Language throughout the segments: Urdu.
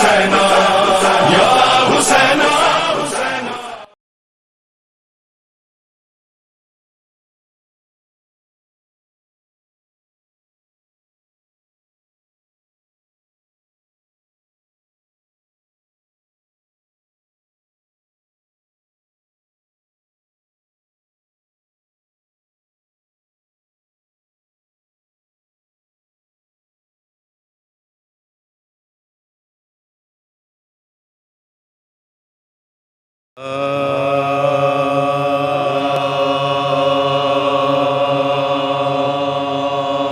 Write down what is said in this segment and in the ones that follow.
حسینا یا حسینا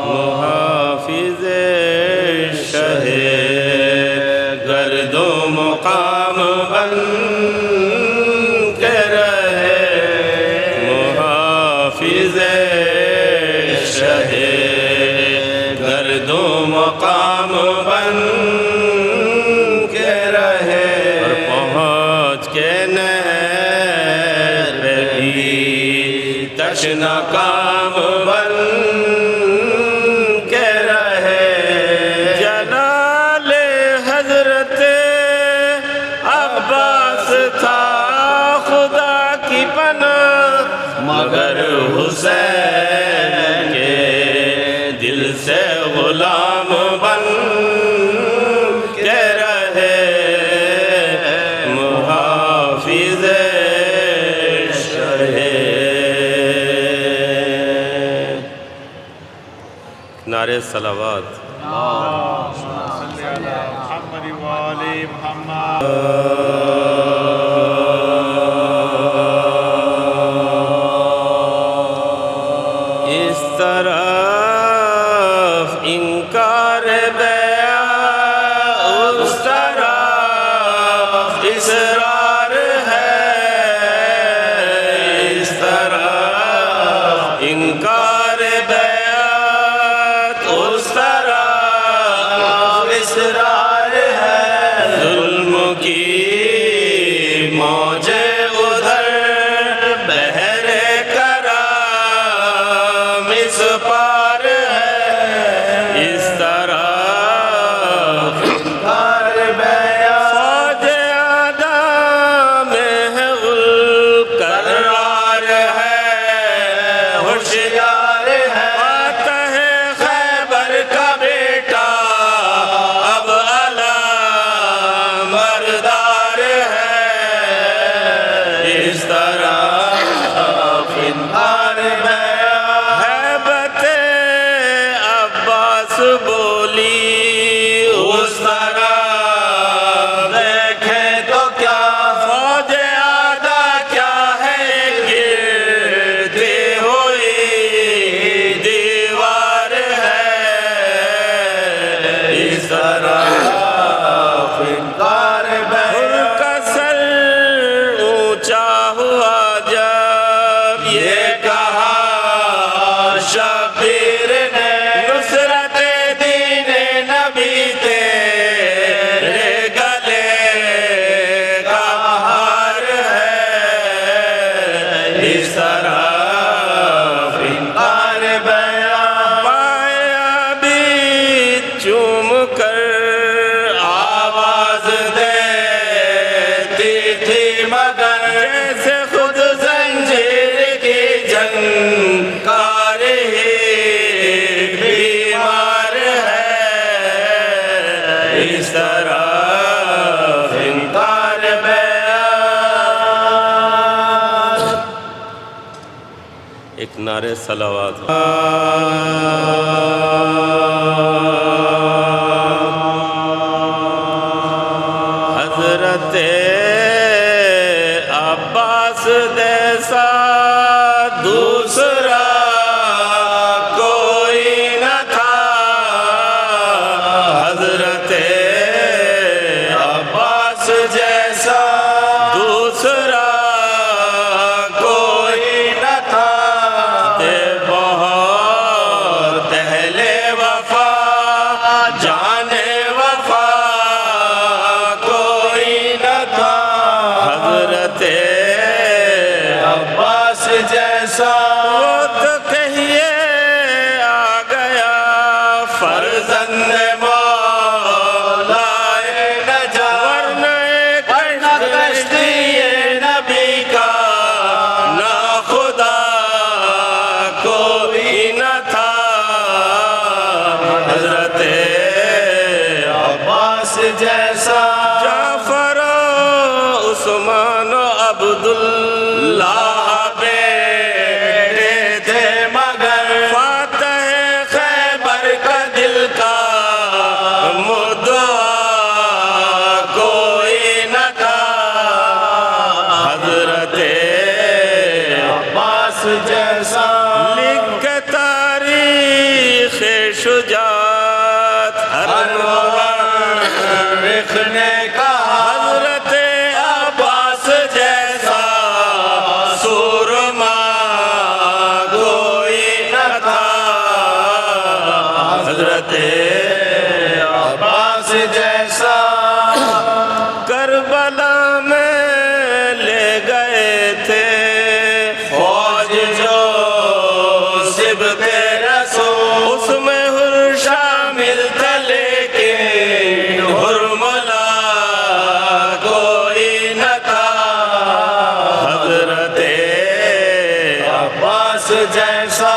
محافظ شہ گرد و مقام بن کے رہے محافظ شہ گرد و مقام بن کے رہے اور پہنچ کے تشنا کام بن کے رہے جلال حضرت عباس تھا خدا کی پناہ مگر حسین کے دل سے غلام بن کے رہے محافظ نعرے صلوات محمد وآل محمد اس طرف انکار بیعت اس طرف اصرار ہے اس طرف انکار بیعت اس طرف اصرار ہے ظلم کی موجیں ادھر بحر کرم اس پار ہے اس طرف انکار بیعت فوج آدم ہے غلب کرار ہے ہوشیار ہے فاتح خیبر کا بیٹا اب علامبردار ہے اس طرح انکار بیعت ہیبت عباس بولی اس طرح دیکھیں تو کیا فوج آدھا کیا ہے گرتی ہوئی دیوار ہے اس طرح انکار بیعت کا سر اونچا ہوا جب یہ کہا شبیر نے نصرت دین نبی تیرے گلے کا ہار ہے اس طرح انکار بیعت پایا بھی چوم کر آواز دیتی تھی مگر جیسے خود زنجیر کی جنکار ہی بیمار ہے اس طرح انکار بیعت ایک نعرے صلوات حضرت عباس جیسا دوسرا کوئی نہ تھا حضرت عباس جیسا دوسرا کوئی نہ تھا بہت عبداللہ بیٹے تھے مگر فاتح خیبر کا دل کا مدعا کوئی نہ تھا حضرت عباس جیسا لکھ کے تاریخ شجاعت ہر مورخ نے کہا حضرت عباس جیسا سورما کوئی نہ تھا حضرت عباس جیسا کربلا میں لے گئے تھے فوج جو سبت رسول اس میں ہر شامل تھا لیکن حرملا کوئی نہ تھا حضرت عباس جیسا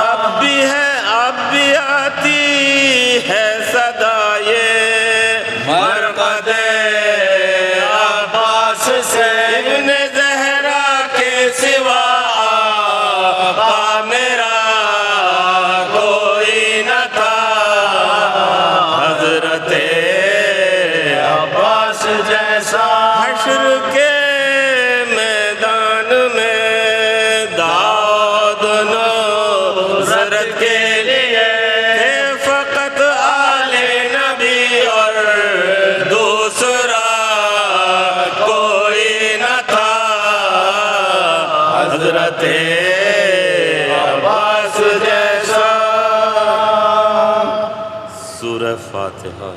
اب بھی ہے اب بھی آتی ہے صدا یہ مرقد عباس سے ابن زہرا کے سوا آقا میرا کوئی نہ تھا حضرت عباس جیسا حشر کے میدان میں داؤد نصرت کے لیے تھے فقط آل نبی اور دوسرا کوئی نہ تھا حضرت عباس جیسا سورہ فاتحہ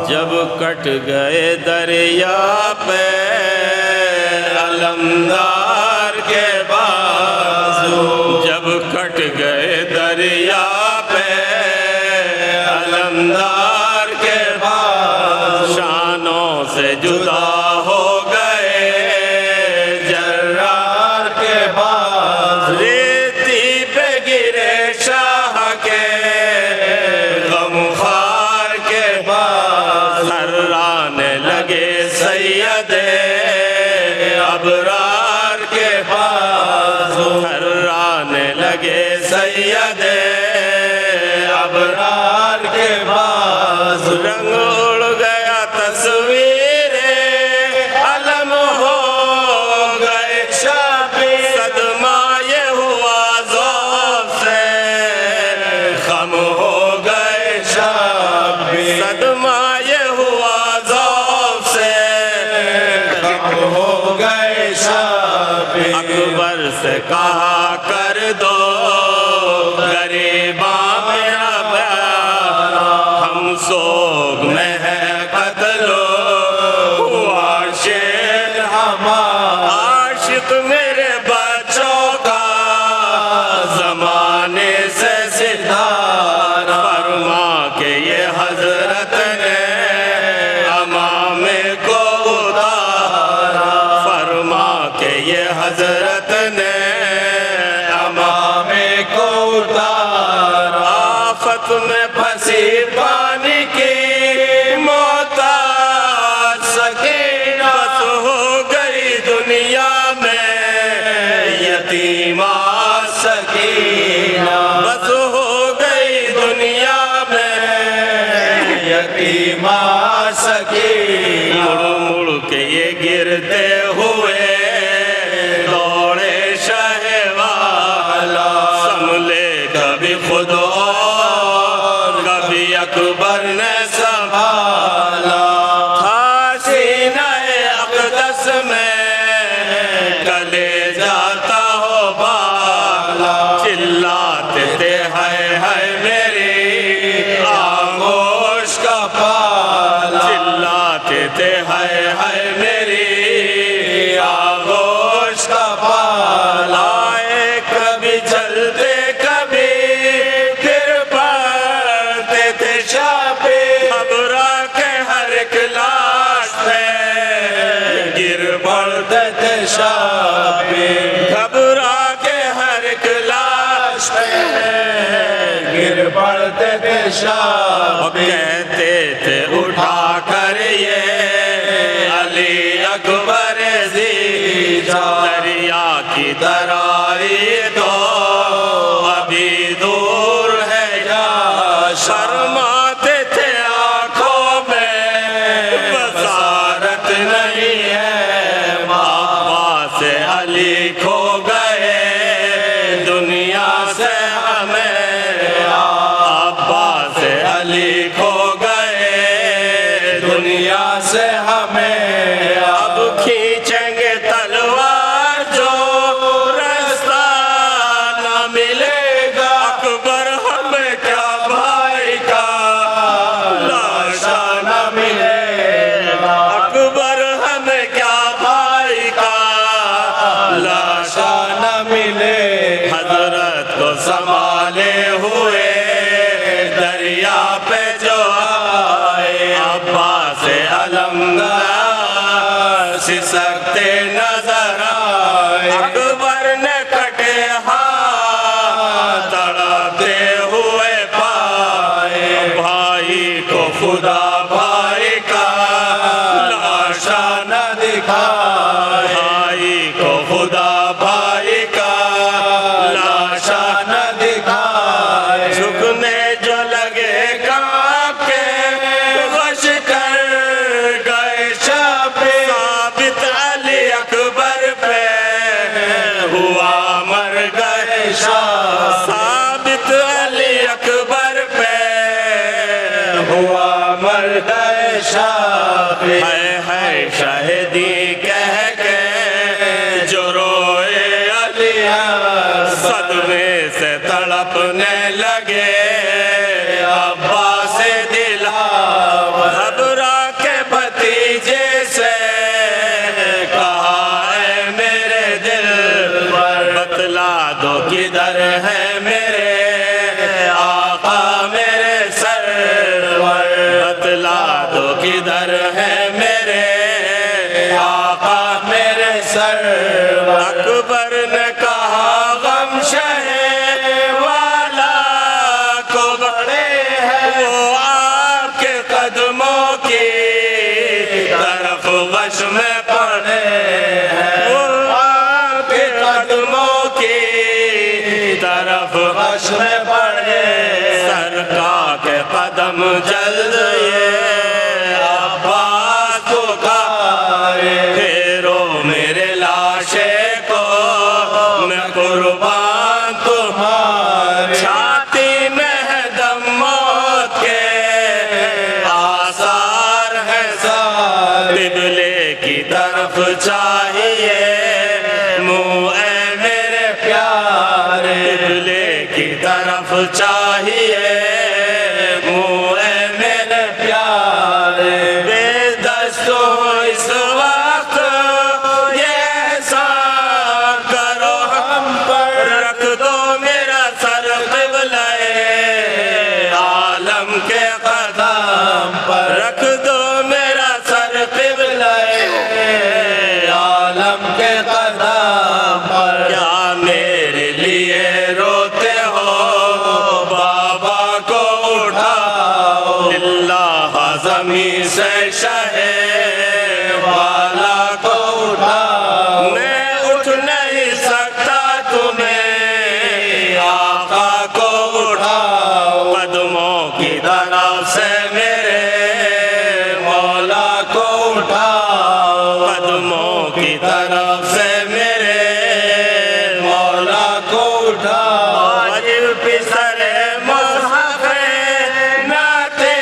جب کٹ گئے دریا پہ علمدار کے بازو جب کٹ گئے دریا پہ علمدار کے بازو شانوں سے جدا ہو گئے جرار کے باز ریتی پہ گرے شاہ کے غمخوار کے باز تھرانے لگے سید ابرار کے باز تھرانے لگے سید ابرار کے باز رنگ اڑ گیا تصویر علم ہو گئے شابی صدمہ یہ ہوا ذوق سے خم ہو گئے شابی صدمہ یہ ہوا ذوق سے خم ہو گئے شابی اکبر سے کہا کر دو غریباں میرا بیان ہم سوگ میں ہے قتل ہوا شیر ہمارا عاشق میرے بچوں کا زمانے سے ستارہ فرما کے یہ حضرت نے امام کو اتارا فرما کے یہ حضرت نے امام کو اتارا آفت میں پھنسی پانی کی محتاج سکینہ بس ہو گئی دنیا میں یتیمہ سکینہ بس ہو گئی دنیا میں یتیمہ سکینہ مڑ مڑ کے یہ گرتے ہوئے دوڑے شہ والا سنبھلے کبھی خود اور کبھی اکبر نے سنبھالا تھا سینہ اقدس میں کلے جاتا ہو بالا چلاتے تھے ہے میری آغوش کا پالا چلاتے تھے ہے میری آغوش کا پالا کبھی چلتے کبھی پھر پڑتے تھے شاپے ابرا کے ہر ایک لاش پہ گر پڑتے تھے شاپے گھبرا کے ہر ایک لاش پہ گر پڑتے تھے شاہ پہ کہتے تھے اٹھا کر یہ علی اکبر زیجا دریا کی درائی تو ابھی دور ہے یا شرماتے تھے آنکھوں میں بصارت نہیں ہے عباس علی کھو گئے دنیا سے ہمیں عباس علی کھو گئے دنیا سے ہمیں اب کھینچیں گے تلوار جو رستہ نہ ملے گا اکبر ہمیں کیا بھائی کا لاشا نہ ملے گا اکبر ہمیں کیا بھائی کا لاشا نہ ملے حضرت کو سنبھالے ہوئے دریا پہ جو آئے عباس علمدار سکتے نظر آئے اکبر نے کٹے ہاتھ تڑپتے ہوئے پائے بھائی کو خدا بھائی کا لاشا نہ دکھائے بھائی کو خدا بھائی کا لاشا نہ دکھائے جھکنے جو لگے کانپ کے غش کر گئے شب ثابت علی اکبر پہ ہوا مر گئے شاہ ثابت علی اکبر پہ ہوا مر گئے شاہ ہے شہدی کہہ کے جو روئے علی صدمے سے تڑپنے لگے عباس دلاور گھبرا کے بھتیجے سے کہا اے میرے دل پر بتلا دو کدھر ہے میرے آقا میرے سرور بتلا دو کدھر ہے میرے آقا میرے سرور اکبر نے کہا غم شہ والا کو بڑے ہیں وہ آپ کے قدموں کی طرف غش میں پڑے ہیں وہ آپ کے قدموں کی طرف غش میں پڑے سرکار کے قدم جلد یہ عباس کو کھارے پھیرو میرے لاشے کو میں قربان تمہارے چھاتی میں ہے دم موت کے آثار ہے سارے قبلے کی طرف چاہیے منہ اے میرے پیارے قبلے کی طرف چاہیے منہ اے میرے پیارے بے دست ہو اس وقت یہ احسان کرو ہم پر رکھ دو میرا سر قبلہ عالم کے قدم پر رکھ دو میرا سر قبلہ عالم کے قدم پر کیا میرے لیے روتے ہو بابا کو اٹھاؤ اللہ زمین سے شہ والا کو اٹھاؤ میں اٹھ نہیں سکتا تمہیں آقا کو اٹھاؤ قدموں کی طرف سے میرے مولا کو اٹھاؤ قدموں کی طرف سے میرے مولا کو اٹھاؤ واجب پسر مصحف ناتے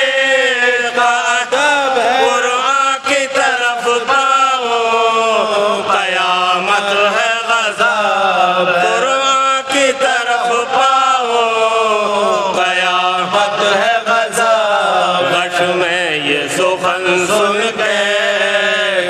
کا ادب ہے قرآن کی طرف پاؤں قیامت ہے غضب قرآن کی طرف پاؤں قیامت ہے غضب غش میں یہ سخن سن کے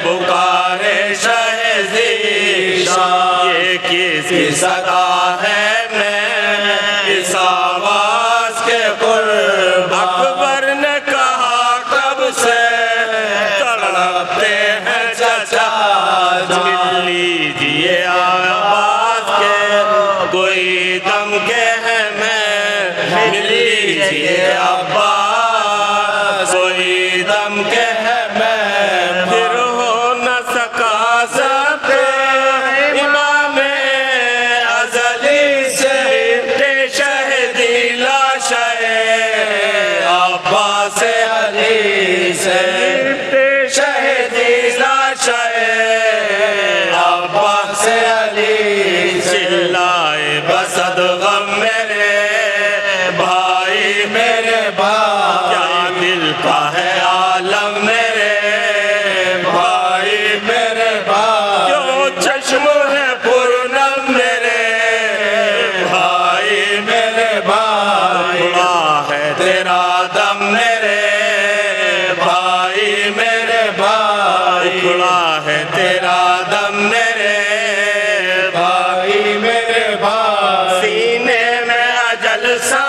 پکارے شہ ذیشان یہ کس کی صدا ہے میں اس آواز کے قرب اکبر نے کہا کب سے تڑپتے ہیں چچا مل لیجیے آواز کے کوئی دم کے ہیں میں مل یہ عباس کوئی دم کے ہے میں پھر ہو نہ سکا ذات امام ازلی سے شہدی لاشے عباس علی سے شہدی لاشے عباس علی چلائے بسد غم میرے بھائی میرے بھائی کیا دل کا ہے عالم میرے بھائی میرے بھائی کیوں چشم ہے پرنم میرے بھائی میرے بھائی اکھڑا ہے تیرا دم میرے بھائی میرے بھائی اکھڑا ہے تیرا دم میرے بھائی میرے بھائی سینے میں اجل سا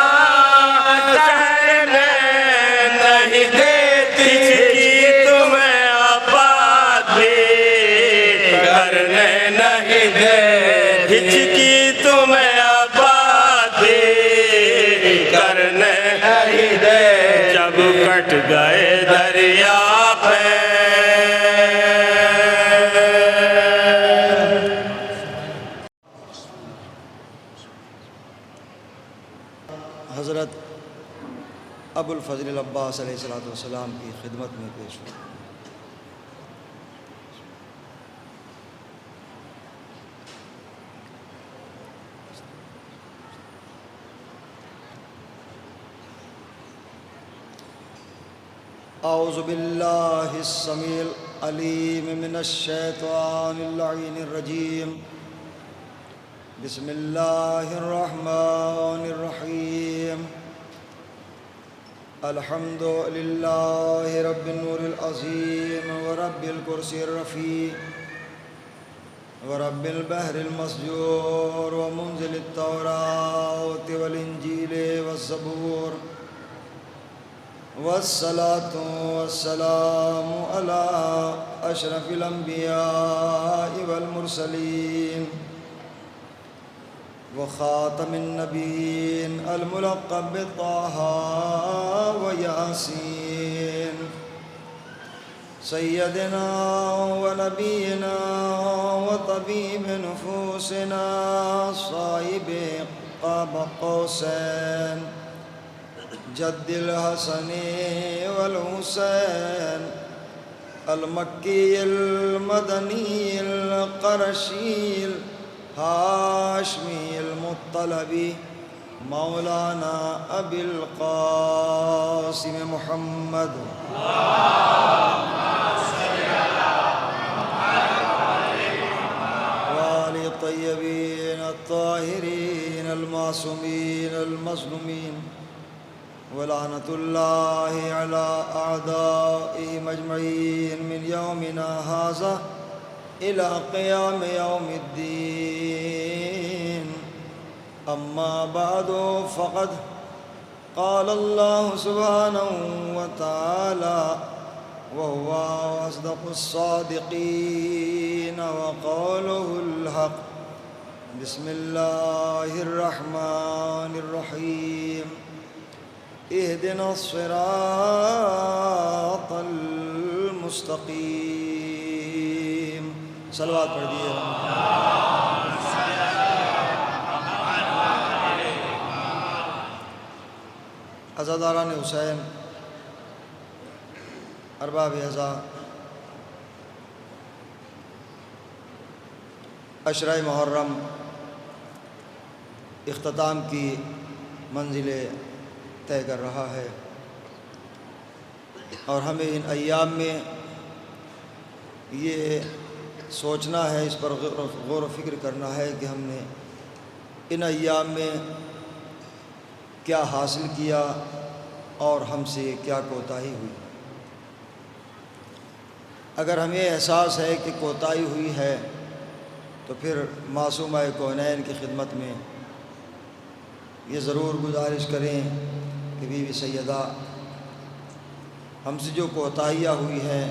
چہرنے نہیں دیتی تمہیں آباد بھی کرنے نہیں دیتی ہچکی تمہیں آباد بھی کرنے نہیں دے جب کٹ گئے دریا پہ حضرت ابو الفضل العباس علیہ السلام کی خدمت میں پیش ہوں۔ اعوذ باللہ السمیع العلیم من الشیطان اللعین الرجیم بسم اللہ الرحمن الرحیم الحمد للہ رب النور العظیم ورب الکرسی الرفیع ورب البحر المسجور ومنزل التوراۃ والانجیل والزبور والصلاة والسلام على اشرف الانبیاء والمرسلین وخاتم النبیین الملقب بطہ ویاسین سیدنا ونبینا وطبیب نفوسنا صاحب قاب قوسین جد الحسن والحسین المکی المدنی القرشی الہاشمی المطلبی مولانا ابی القاسم محمد وآل الطیبین الطاہرین المعصومین المظلومین ولعنة الله على أعدائهم أجمعين من يومنا هذا إلى قيام يوم الدين أما بعد فقد قال الله سبحانه وتعالى وهو أصدق الصادقين وقوله الحق بسم الله الرحمن الرحيم اهدنا الصراط المستقیم صلوات پڑھ دیئے عزاداران حسین ارباب عزا عشرہ محرم اختتام کی منزلیں طے کر رہا ہے اور ہمیں ان ایام میں یہ سوچنا ہے، اس پر غور و فکر کرنا ہے کہ ہم نے ان ایام میں کیا حاصل کیا اور ہم سے کیا کوتاہی ہوئی۔ اگر ہمیں احساس ہے کہ کوتاہی ہوئی ہے تو پھر معصومہ کونین کی خدمت میں یہ ضرور گزارش کریں کہ بی بی سیدہ ہم سے جو کوتاہیاں ہوئی ہیں،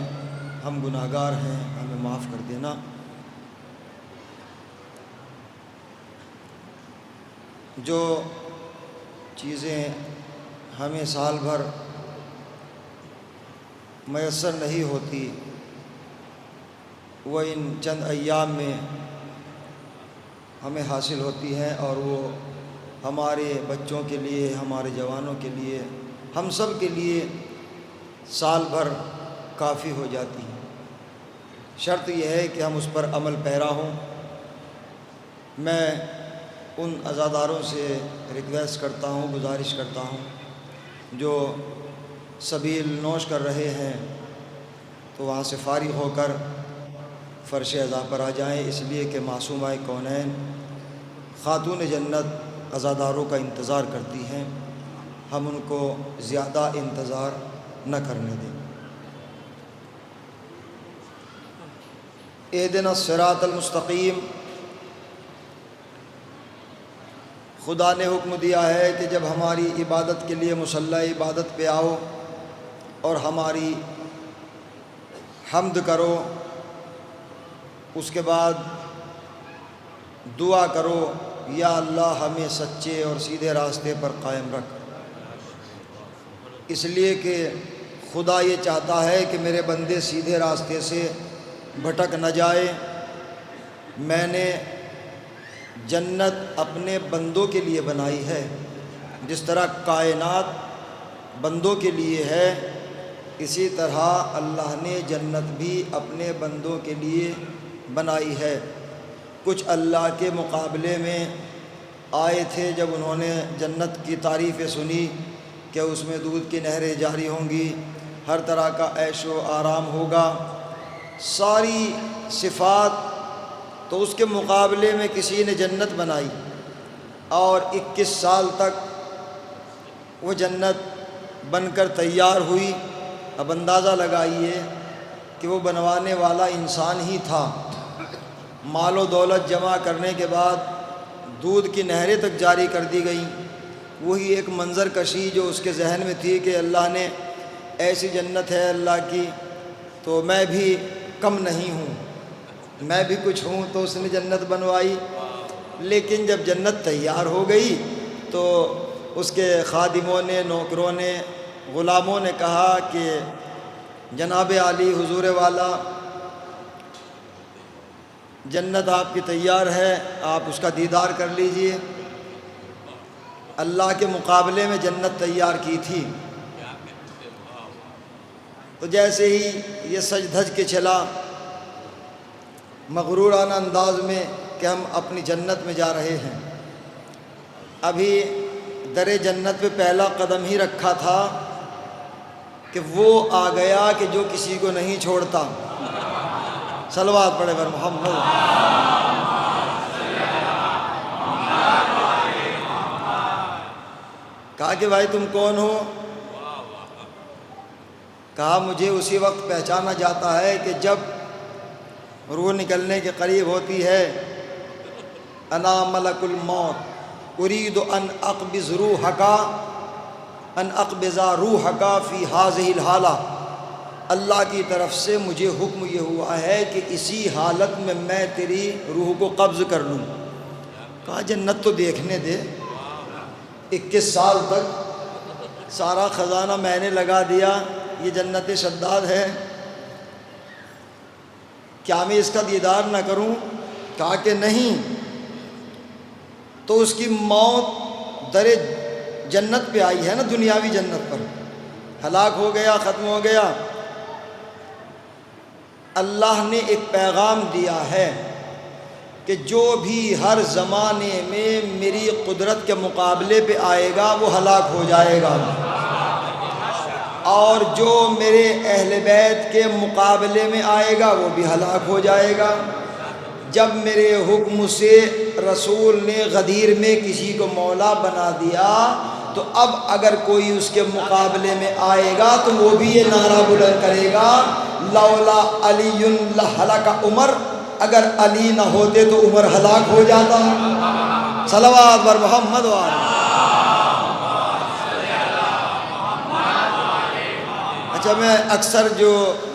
ہم گناہگار ہیں، ہمیں معاف کر دینا۔ جو چیزیں ہمیں سال بھر میسر نہیں ہوتی، وہ ان چند ایام میں ہمیں حاصل ہوتی ہیں، اور وہ ہمارے بچوں کے لیے، ہمارے جوانوں کے لیے، ہم سب کے لیے سال بھر کافی ہو جاتی ہیں۔ شرط یہ ہے کہ ہم اس پر عمل پیرا ہوں۔ میں ان عزاداروں سے ریکویسٹ کرتا ہوں، گزارش کرتا ہوں جو سبیل نوش کر رہے ہیں تو وہاں سے فارغ ہو کر فرش عزا پر آ جائیں، اس لیے کہ معصومہ کونین خاتون جنت عزاداروں کا انتظار کرتی ہیں، ہم ان کو زیادہ انتظار نہ کرنے دیں۔ اہدنا الصراط المستقیم، خدا نے حکم دیا ہے کہ جب ہماری عبادت کے لیے مصلی عبادت پہ آؤ اور ہماری حمد کرو، اس کے بعد دعا کرو، یا اللہ ہمیں سچے اور سیدھے راستے پر قائم رکھ، اس لیے کہ خدا یہ چاہتا ہے کہ میرے بندے سیدھے راستے سے بھٹک نہ جائے۔ میں نے جنت اپنے بندوں کے لیے بنائی ہے، جس طرح کائنات بندوں کے لیے ہے، اسی طرح اللہ نے جنت بھی اپنے بندوں کے لیے بنائی ہے۔ کچھ اللہ کے مقابلے میں آئے تھے جب انہوں نے جنت کی تعریفیں سنی کہ اس میں دودھ کی نہریں جاری ہوں گی، ہر طرح کا عیش و آرام ہوگا، ساری صفات، تو اس کے مقابلے میں کسی نے جنت بنائی اور 21 سال تک وہ جنت بن کر تیار ہوئی۔ اب اندازہ لگائیے کہ وہ بنوانے والا انسان ہی تھا، مال و دولت جمع کرنے کے بعد دودھ کی نہریں تک جاری کر دی گئیں۔ وہی ایک منظر کشی جو اس کے ذہن میں تھی کہ اللہ نے ایسی جنت ہے اللہ کی، تو میں بھی کم نہیں ہوں، میں بھی کچھ ہوں، تو اس نے جنت بنوائی۔ لیکن جب جنت تیار ہو گئی تو اس کے خادموں نے، نوکروں نے، غلاموں نے کہا کہ جناب عالی حضور والا، جنت آپ کی تیار ہے، آپ اس کا دیدار کر لیجئے۔ اللہ کے مقابلے میں جنت تیار کی تھی، تو جیسے ہی یہ سج دھج کے چلا مغرورانہ انداز میں کہ ہم اپنی جنت میں جا رہے ہیں، ابھی در جنت پہ پہلا قدم ہی رکھا تھا کہ وہ آ گیا کہ جو کسی کو نہیں چھوڑتا۔ صلوات پڑھے بر محمد۔ کہا کہ بھائی تم کون ہو؟ کہا مجھے اسی وقت پہچانا جاتا ہے کہ جب روح نکلنے کے قریب ہوتی ہے، انا ملک الموت اريد ان اقبض روحک فی هذه الحالہ، اللہ کی طرف سے مجھے حکم یہ ہوا ہے کہ اسی حالت میں میں تیری روح کو قبض کر لوں۔ کہا جنت تو دیکھنے دے، 21 سال تک سارا خزانہ میں نے لگا دیا، یہ جنت شداد ہے، کیا میں اس کا دیدار نہ کروں؟ کہا کہ نہیں۔ تو اس کی موت در جنت پہ آئی ہے نا، دنیاوی جنت پر، ہلاک ہو گیا، ختم ہو گیا۔ اللہ نے ایک پیغام دیا ہے کہ جو بھی ہر زمانے میں میری قدرت کے مقابلے پہ آئے گا وہ ہلاک ہو جائے گا، اور جو میرے اہل بیت کے مقابلے میں آئے گا وہ بھی ہلاک ہو جائے گا۔ جب میرے حکم سے رسول نے غدیر میں کسی کو مولا بنا دیا، تو اب اگر کوئی اس کے مقابلے میں آئے گا تو وہ بھی یہ نعرہ بلند کرے گا، لولا علی لہلک عمر، اگر علی نہ ہوتے تو عمر ہلاک ہو جاتا۔ صلوات بر محمد و آلہ۔ اچھا، میں اکثر جو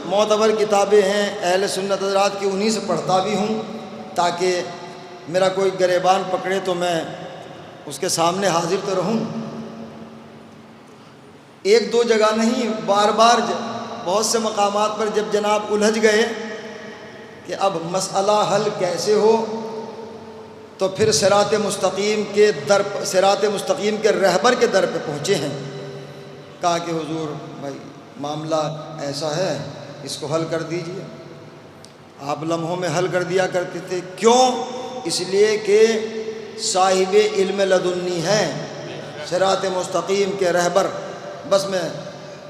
معتبر کتابیں ہیں اہل سنت حضرات کی انہی سے پڑھتا بھی ہوں، تاکہ میرا کوئی گریبان پکڑے تو میں اس کے سامنے حاضر تو رہوں۔ ایک دو جگہ نہیں، بار بار بہت سے مقامات پر جب جناب الجھ گئے کہ اب مسئلہ حل کیسے ہو، تو پھر صراط مستقیم کے رہبر کے در پہ پہنچے ہیں۔ کہا کہ حضور بھائی معاملہ ایسا ہے، اس کو حل کر دیجئے۔ آپ لمحوں میں حل کر دیا کرتے تھے۔ کیوں؟ اس لیے کہ صاحب علم لدنی ہیں، صراط مستقیم کے رہبر۔ بس میں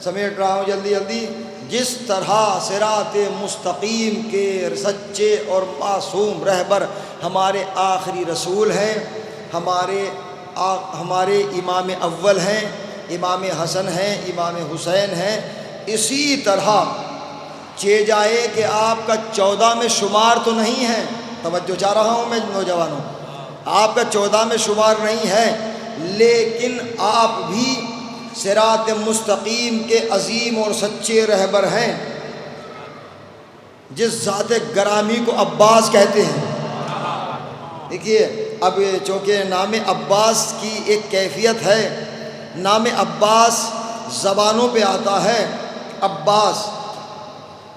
سمیٹ رہا ہوں جلدی جلدی۔ جس طرح صراط مستقیم کے سچے اور معصوم رہبر ہمارے آخری رسول ہیں، ہمارے امام اول ہیں، امام حسن ہیں، امام حسین ہیں، اسی طرح چہ جائے کہ آپ کا 14 میں شمار تو نہیں ہے، توجہ چاہ رہا ہوں میں نوجوانوں، آپ کا 14 میں شمار نہیں ہے، لیکن آپ بھی صراط مستقیم کے عظیم اور سچے رہبر ہیں، جس ذات گرامی کو عباس کہتے ہیں۔ دیکھیے اب چونکہ نام عباس کی ایک کیفیت ہے، نام عباس زبانوں پہ آتا ہے عباس،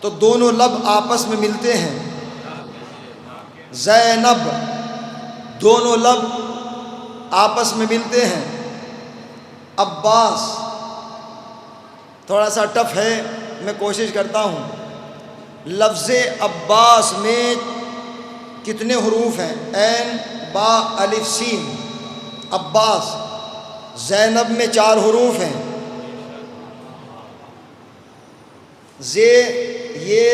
تو دونوں لب آپس میں ملتے ہیں، زینب، دونوں لب آپس میں ملتے ہیں، عباس تھوڑا سا ٹف ہے، میں کوشش کرتا ہوں۔ لفظ عباس میں کتنے حروف ہیں؟ عین با الف سین، عباس۔ زینب میں 4 حروف ہیں، زے یہ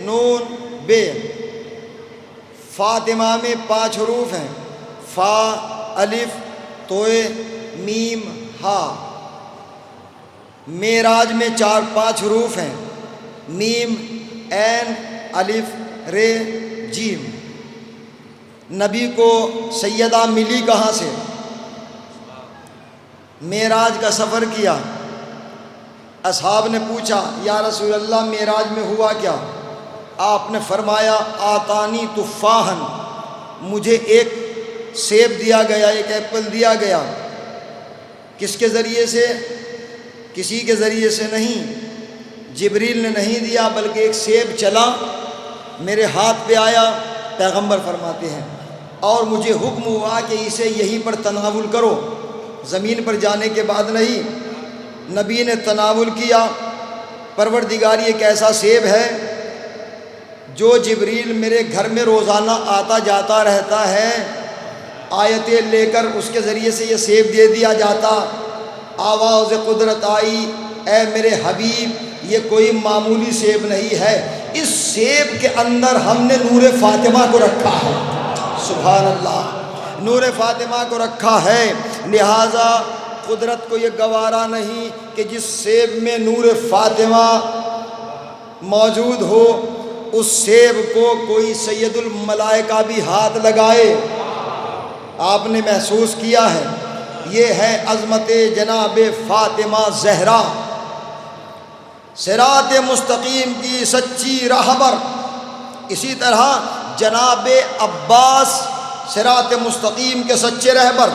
نون بے۔ فاطمہ میں 5 حروف ہیں، فا الف توئے میم ہا۔ معراج میں 4-5 حروف ہیں، میم عین الف رے جیم۔ نبی کو سیدہ ملی کہاں سے؟ معراج کا سفر کیا، اصحاب نے پوچھا یا رسول اللہ معراج میں ہوا کیا؟ آپ نے فرمایا آتانی تفاحن، مجھے ایک سیب دیا گیا، ایک ایپل دیا گیا۔ کس کے ذریعے سے؟ کسی کے ذریعے سے نہیں، جبریل نے نہیں دیا، بلکہ ایک سیب چلا میرے ہاتھ پہ آیا، پیغمبر فرماتے ہیں، اور مجھے حکم ہوا کہ اسے یہیں پر تناول کرو، زمین پر جانے کے بعد نہیں۔ نبی نے تناول کیا۔ پروردگار یہ کیسا سیب ہے جو جبریل میرے گھر میں روزانہ آتا جاتا رہتا ہے، آیتیں لے کر اس کے ذریعے سے یہ سیب دے دیا جاتا۔ آواز قدرت آئی، اے میرے حبیب یہ کوئی معمولی سیب نہیں ہے، اس سیب کے اندر ہم نے نور فاطمہ کو رکھا ہے۔ سبحان اللہ، نور فاطمہ کو رکھا ہے، لہٰذا قدرت کو یہ گوارا نہیں کہ جس سیب میں نور فاطمہ موجود ہو اس سیب کو کوئی سید الملائکہ بھی ہاتھ لگائے۔ آپ نے محسوس کیا ہے، یہ ہے عظمت جناب فاطمہ زہرا، صراط مستقیم کی سچی راہبر۔ اسی طرح جناب عباس صراط مستقیم کے سچے رہبر،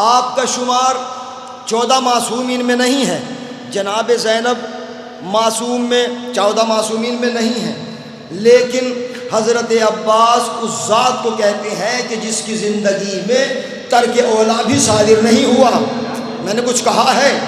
آپ کا شمار 14 معصومین میں نہیں ہے، جناب زینب معصوم میں 14 معصومین میں نہیں ہے، لیکن حضرت عباس اس ذات کو کہتے ہیں کہ جس کی زندگی میں ترک اولا بھی صادر نہیں ہوا۔ میں نے کچھ کہا ہے،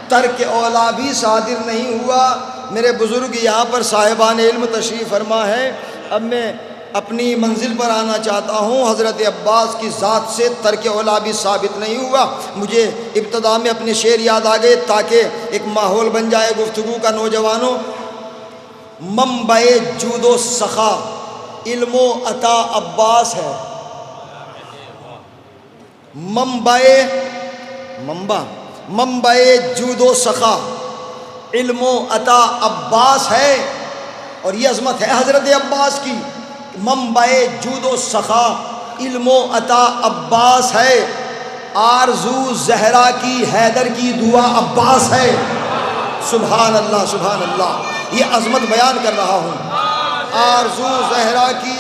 ترک اولا بھی صادر نہیں ہوا۔ میرے بزرگ یہاں پر صاحبان علم تشریف فرما ہے۔ اب میں اپنی منزل پر آنا چاہتا ہوں۔ حضرت عباس کی ذات سے ترک اولا بھی ثابت نہیں ہوا۔ مجھے ابتدا میں اپنے شعر یاد آ گئے تاکہ ایک ماحول بن جائے گفتگو کا۔ نوجوانوں، منبع جود و سخا علم و عطا عباس ہے۔ منبع جود و سخا علم و عطا عباس ہے، اور یہ عظمت ہے حضرت عباس کی۔ منبع جود و سخا علم و عطا عباس ہے، آرزو زہرا کی حیدر کی دعا عباس ہے۔ سبحان اللہ سبحان اللہ، یہ عظمت بیان کر رہا ہوں۔ آرزو زہرا کی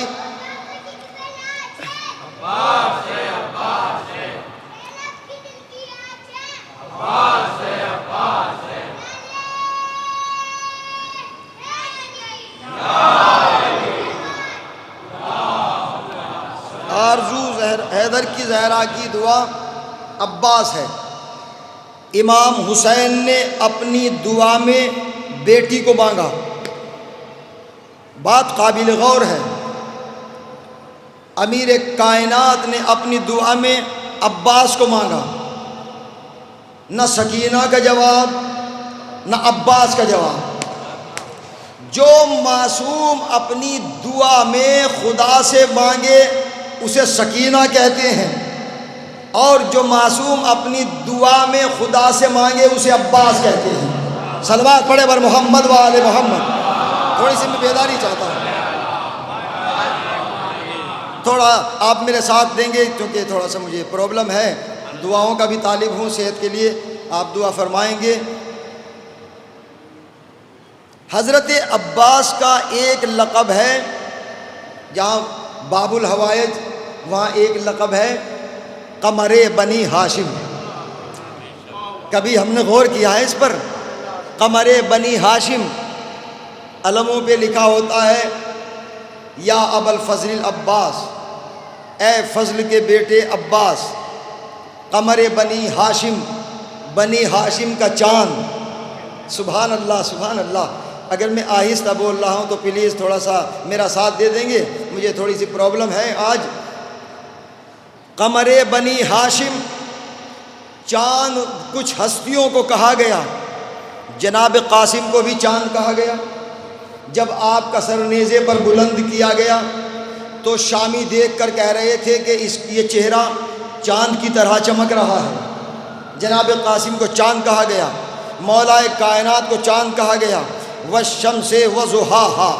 عباس ہے، عباس ہے، عباس ہے، عباس آرزو حیدر کی زہرا کی دعا عباس ہے۔ امام حسین نے اپنی دعا میں بیٹی کو مانگا، بات قابل غور ہے۔ امیر کائنات نے اپنی دعا میں عباس کو مانگا، نہ سکینہ کا جواب نہ عباس کا جواب۔ جو معصوم اپنی دعا میں خدا سے مانگے اسے سکینہ کہتے ہیں، اور جو معصوم اپنی دعا میں خدا سے مانگے اسے عباس کہتے ہیں۔ صلوات پڑھے بر محمد و آل محمد۔ تھوڑی سی میں بیداری چاہتا ہوں، تھوڑا آپ میرے ساتھ دیں گے کیونکہ تھوڑا سا مجھے پرابلم ہے، دعاؤں کا بھی طالب ہوں، صحت کے لیے آپ دعا فرمائیں گے۔ حضرت عباس کا ایک لقب ہے، جہاں باب الحوائج وہاں ایک لقب ہے قمر بنی ہاشم۔ کبھی ہم نے غور کیا ہے اس پر؟ قمر بنی ہاشم، علموں پہ لکھا ہوتا ہے یا ابا الفضل العباس، اے فضل کے بیٹے عباس، قمر بنی ہاشم، بنی ہاشم کا چاند۔ سبحان اللہ سبحان اللہ۔ اگر میں آہستہ بول رہا ہوں تو پلیز تھوڑا سا میرا ساتھ دے دیں گے، مجھے تھوڑی سی پرابلم ہے آج۔ قمر بنی ہاشم، چاند کچھ ہستیوں کو کہا گیا، جناب قاسم کو بھی چاند کہا گیا۔ جب آپ کا سر نیزے پر بلند کیا گیا تو شامی دیکھ کر کہہ رہے تھے کہ یہ چہرہ چاند کی طرح چمک رہا ہے۔ جناب قاسم کو چاند کہا گیا، مولا کائنات کو چاند کہا گیا۔ والشمس وضحاها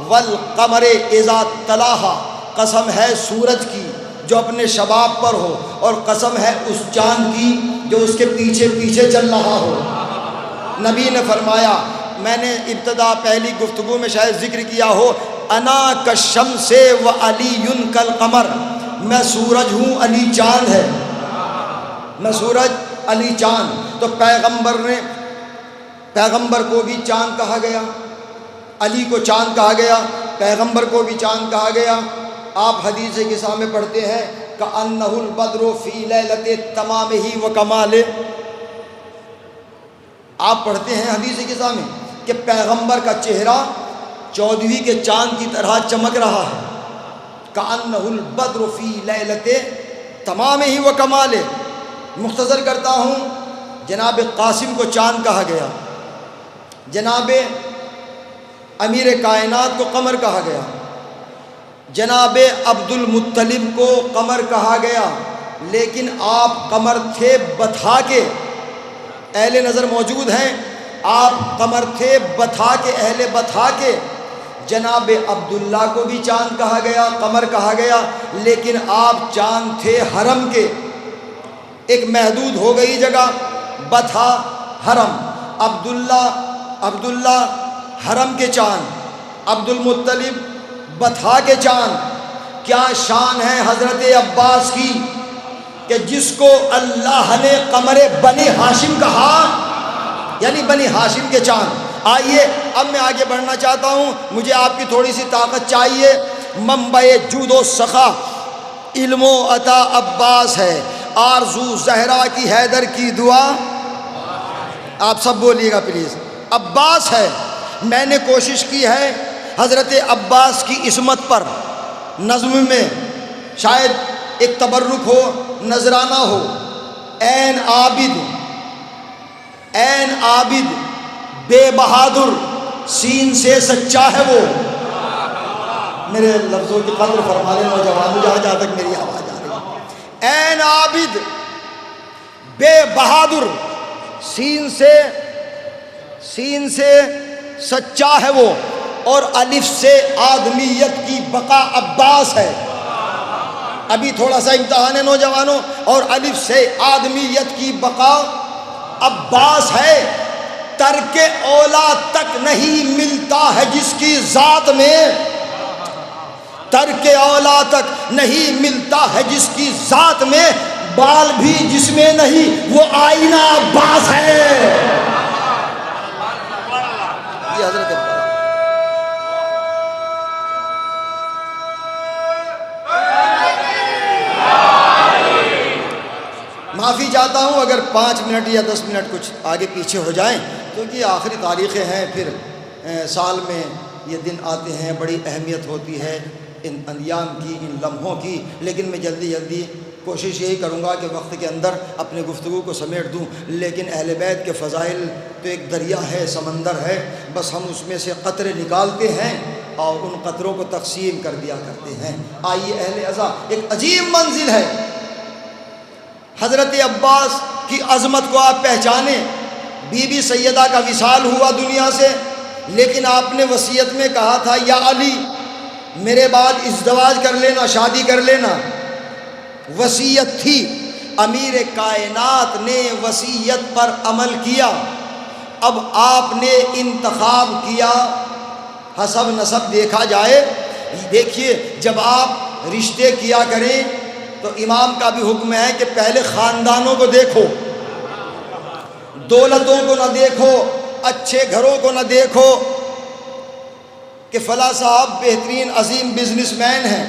والقمر اذا تلاها، قسم ہے سورج کی جو اپنے شباب پر ہو، اور قسم ہے اس چاند کی جو اس کے پیچھے پیچھے چل رہا ہو۔ نبی نے فرمایا، میں نے ابتدا پہلی گفتگو میں شاید ذکر کیا ہو، انا کالشمس وعلی کالقمر، میں سورج ہوں، علی چاند ہے، میں سورج علی چاند۔ تو پیغمبر کو بھی چاند کہا گیا، علی کو چاند کہا گیا، پیغمبر کو بھی چاند کہا گیا۔ آپ حدیث کے سامنے پڑھتے ہیں کأنہ البدر فی لیلۃ تمامہ و کمالہ، آپ پڑھتے ہیں حدیث کے سامنے کہ پیغمبر کا چہرہ 14ویں کے چاند کی طرح چمک رہا ہے۔ کأنہ البدر فی لیلۃ تمامہ و کمالہ۔ مختصر کرتا ہوں، جناب قاسم کو چاند کہا گیا، جناب امیر کائنات کو قمر کہا گیا، جناب عبد المطلب کو قمر کہا گیا، لیکن آپ قمر تھے بتھا کے، اہل نظر موجود ہیں، آپ قمر تھے بتھا کے، اہل بتھا کے۔ جناب عبداللہ کو بھی چاند کہا گیا، قمر کہا گیا، لیکن آپ چاند تھے حرم کے، ایک محدود ہو گئی جگہ، بتھا حرم۔ عبداللہ حرم کے چاند، عبد المطلب بتھا کے چاند۔ کیا شان ہے حضرت عباس کی کہ جس کو اللہ نے قمر بنی ہاشم کہا، یعنی بنی ہاشم کے چاند۔ آئیے اب میں آگے بڑھنا چاہتا ہوں، مجھے آپ کی تھوڑی سی طاقت چاہیے۔ منبع جود و سخا علم و عطا عباس ہے، آرزو زہرا کی حیدر کی دعا، آپ سب بولیے گا پلیز، عباس ہے۔ میں نے کوشش کی ہے حضرت عباس کی عصمت پر نظم میں، شاید ایک تبرک ہو، نذرانہ ہو۔ این عابد بے بہادر، سین سے سچا ہے وہ۔ میرے لفظوں کی قدر فرما لیں نوجوان، جہاں تک میری آواز آ رہی ہے۔ این عابد بے بہادر، سین سے سچا ہے وہ، اور الف سے آدمیت کی بقا عباس ہے۔ ابھی تھوڑا سا امتحان ہے نوجوانوں، اور الف سے آدمیت کی بقا عباس ہے۔ ترک اولا تک نہیں ملتا ہے جس کی ذات میں، ترک اولا تک نہیں ملتا ہے جس کی ذات میں، بال بھی جس میں نہیں وہ آئینہ عباس ہے۔ یہ حضرت معافی چاہتا ہوں اگر 5 منٹ یا 10 منٹ کچھ آگے پیچھے ہو جائیں، کیونکہ یہ آخری تاریخیں ہیں، پھر سال میں یہ دن آتے ہیں، بڑی اہمیت ہوتی ہے ان ایام کی، ان لمحوں کی، لیکن میں جلدی کوشش یہی کروں گا کہ وقت کے اندر اپنے گفتگو کو سمیٹ دوں۔ لیکن اہل بیت کے فضائل تو ایک دریا ہے، سمندر ہے، بس ہم اس میں سے قطرے نکالتے ہیں اور ان قطروں کو تقسیم کر دیا کرتے ہیں۔ آئیے اہل عزا، ایک عجیب منزل ہے، حضرت عباس کی عظمت کو آپ پہچانیں۔ بی بی سیدہ کا وصال ہوا دنیا سے، لیکن آپ نے وصیت میں کہا تھا یا علی میرے بعد ازدواج کر لینا، شادی کر لینا، وصیت تھی۔ امیر کائنات نے وصیت پر عمل کیا۔ اب آپ نے انتخاب کیا، حسب نسب دیکھا جائے۔ دیکھیے جب آپ رشتے کیا کریں تو امام کا بھی حکم ہے کہ پہلے خاندانوں کو دیکھو، دولتوں کو نہ دیکھو، اچھے گھروں کو نہ دیکھو کہ فلاں صاحب بہترین عظیم بزنس مین ہیں،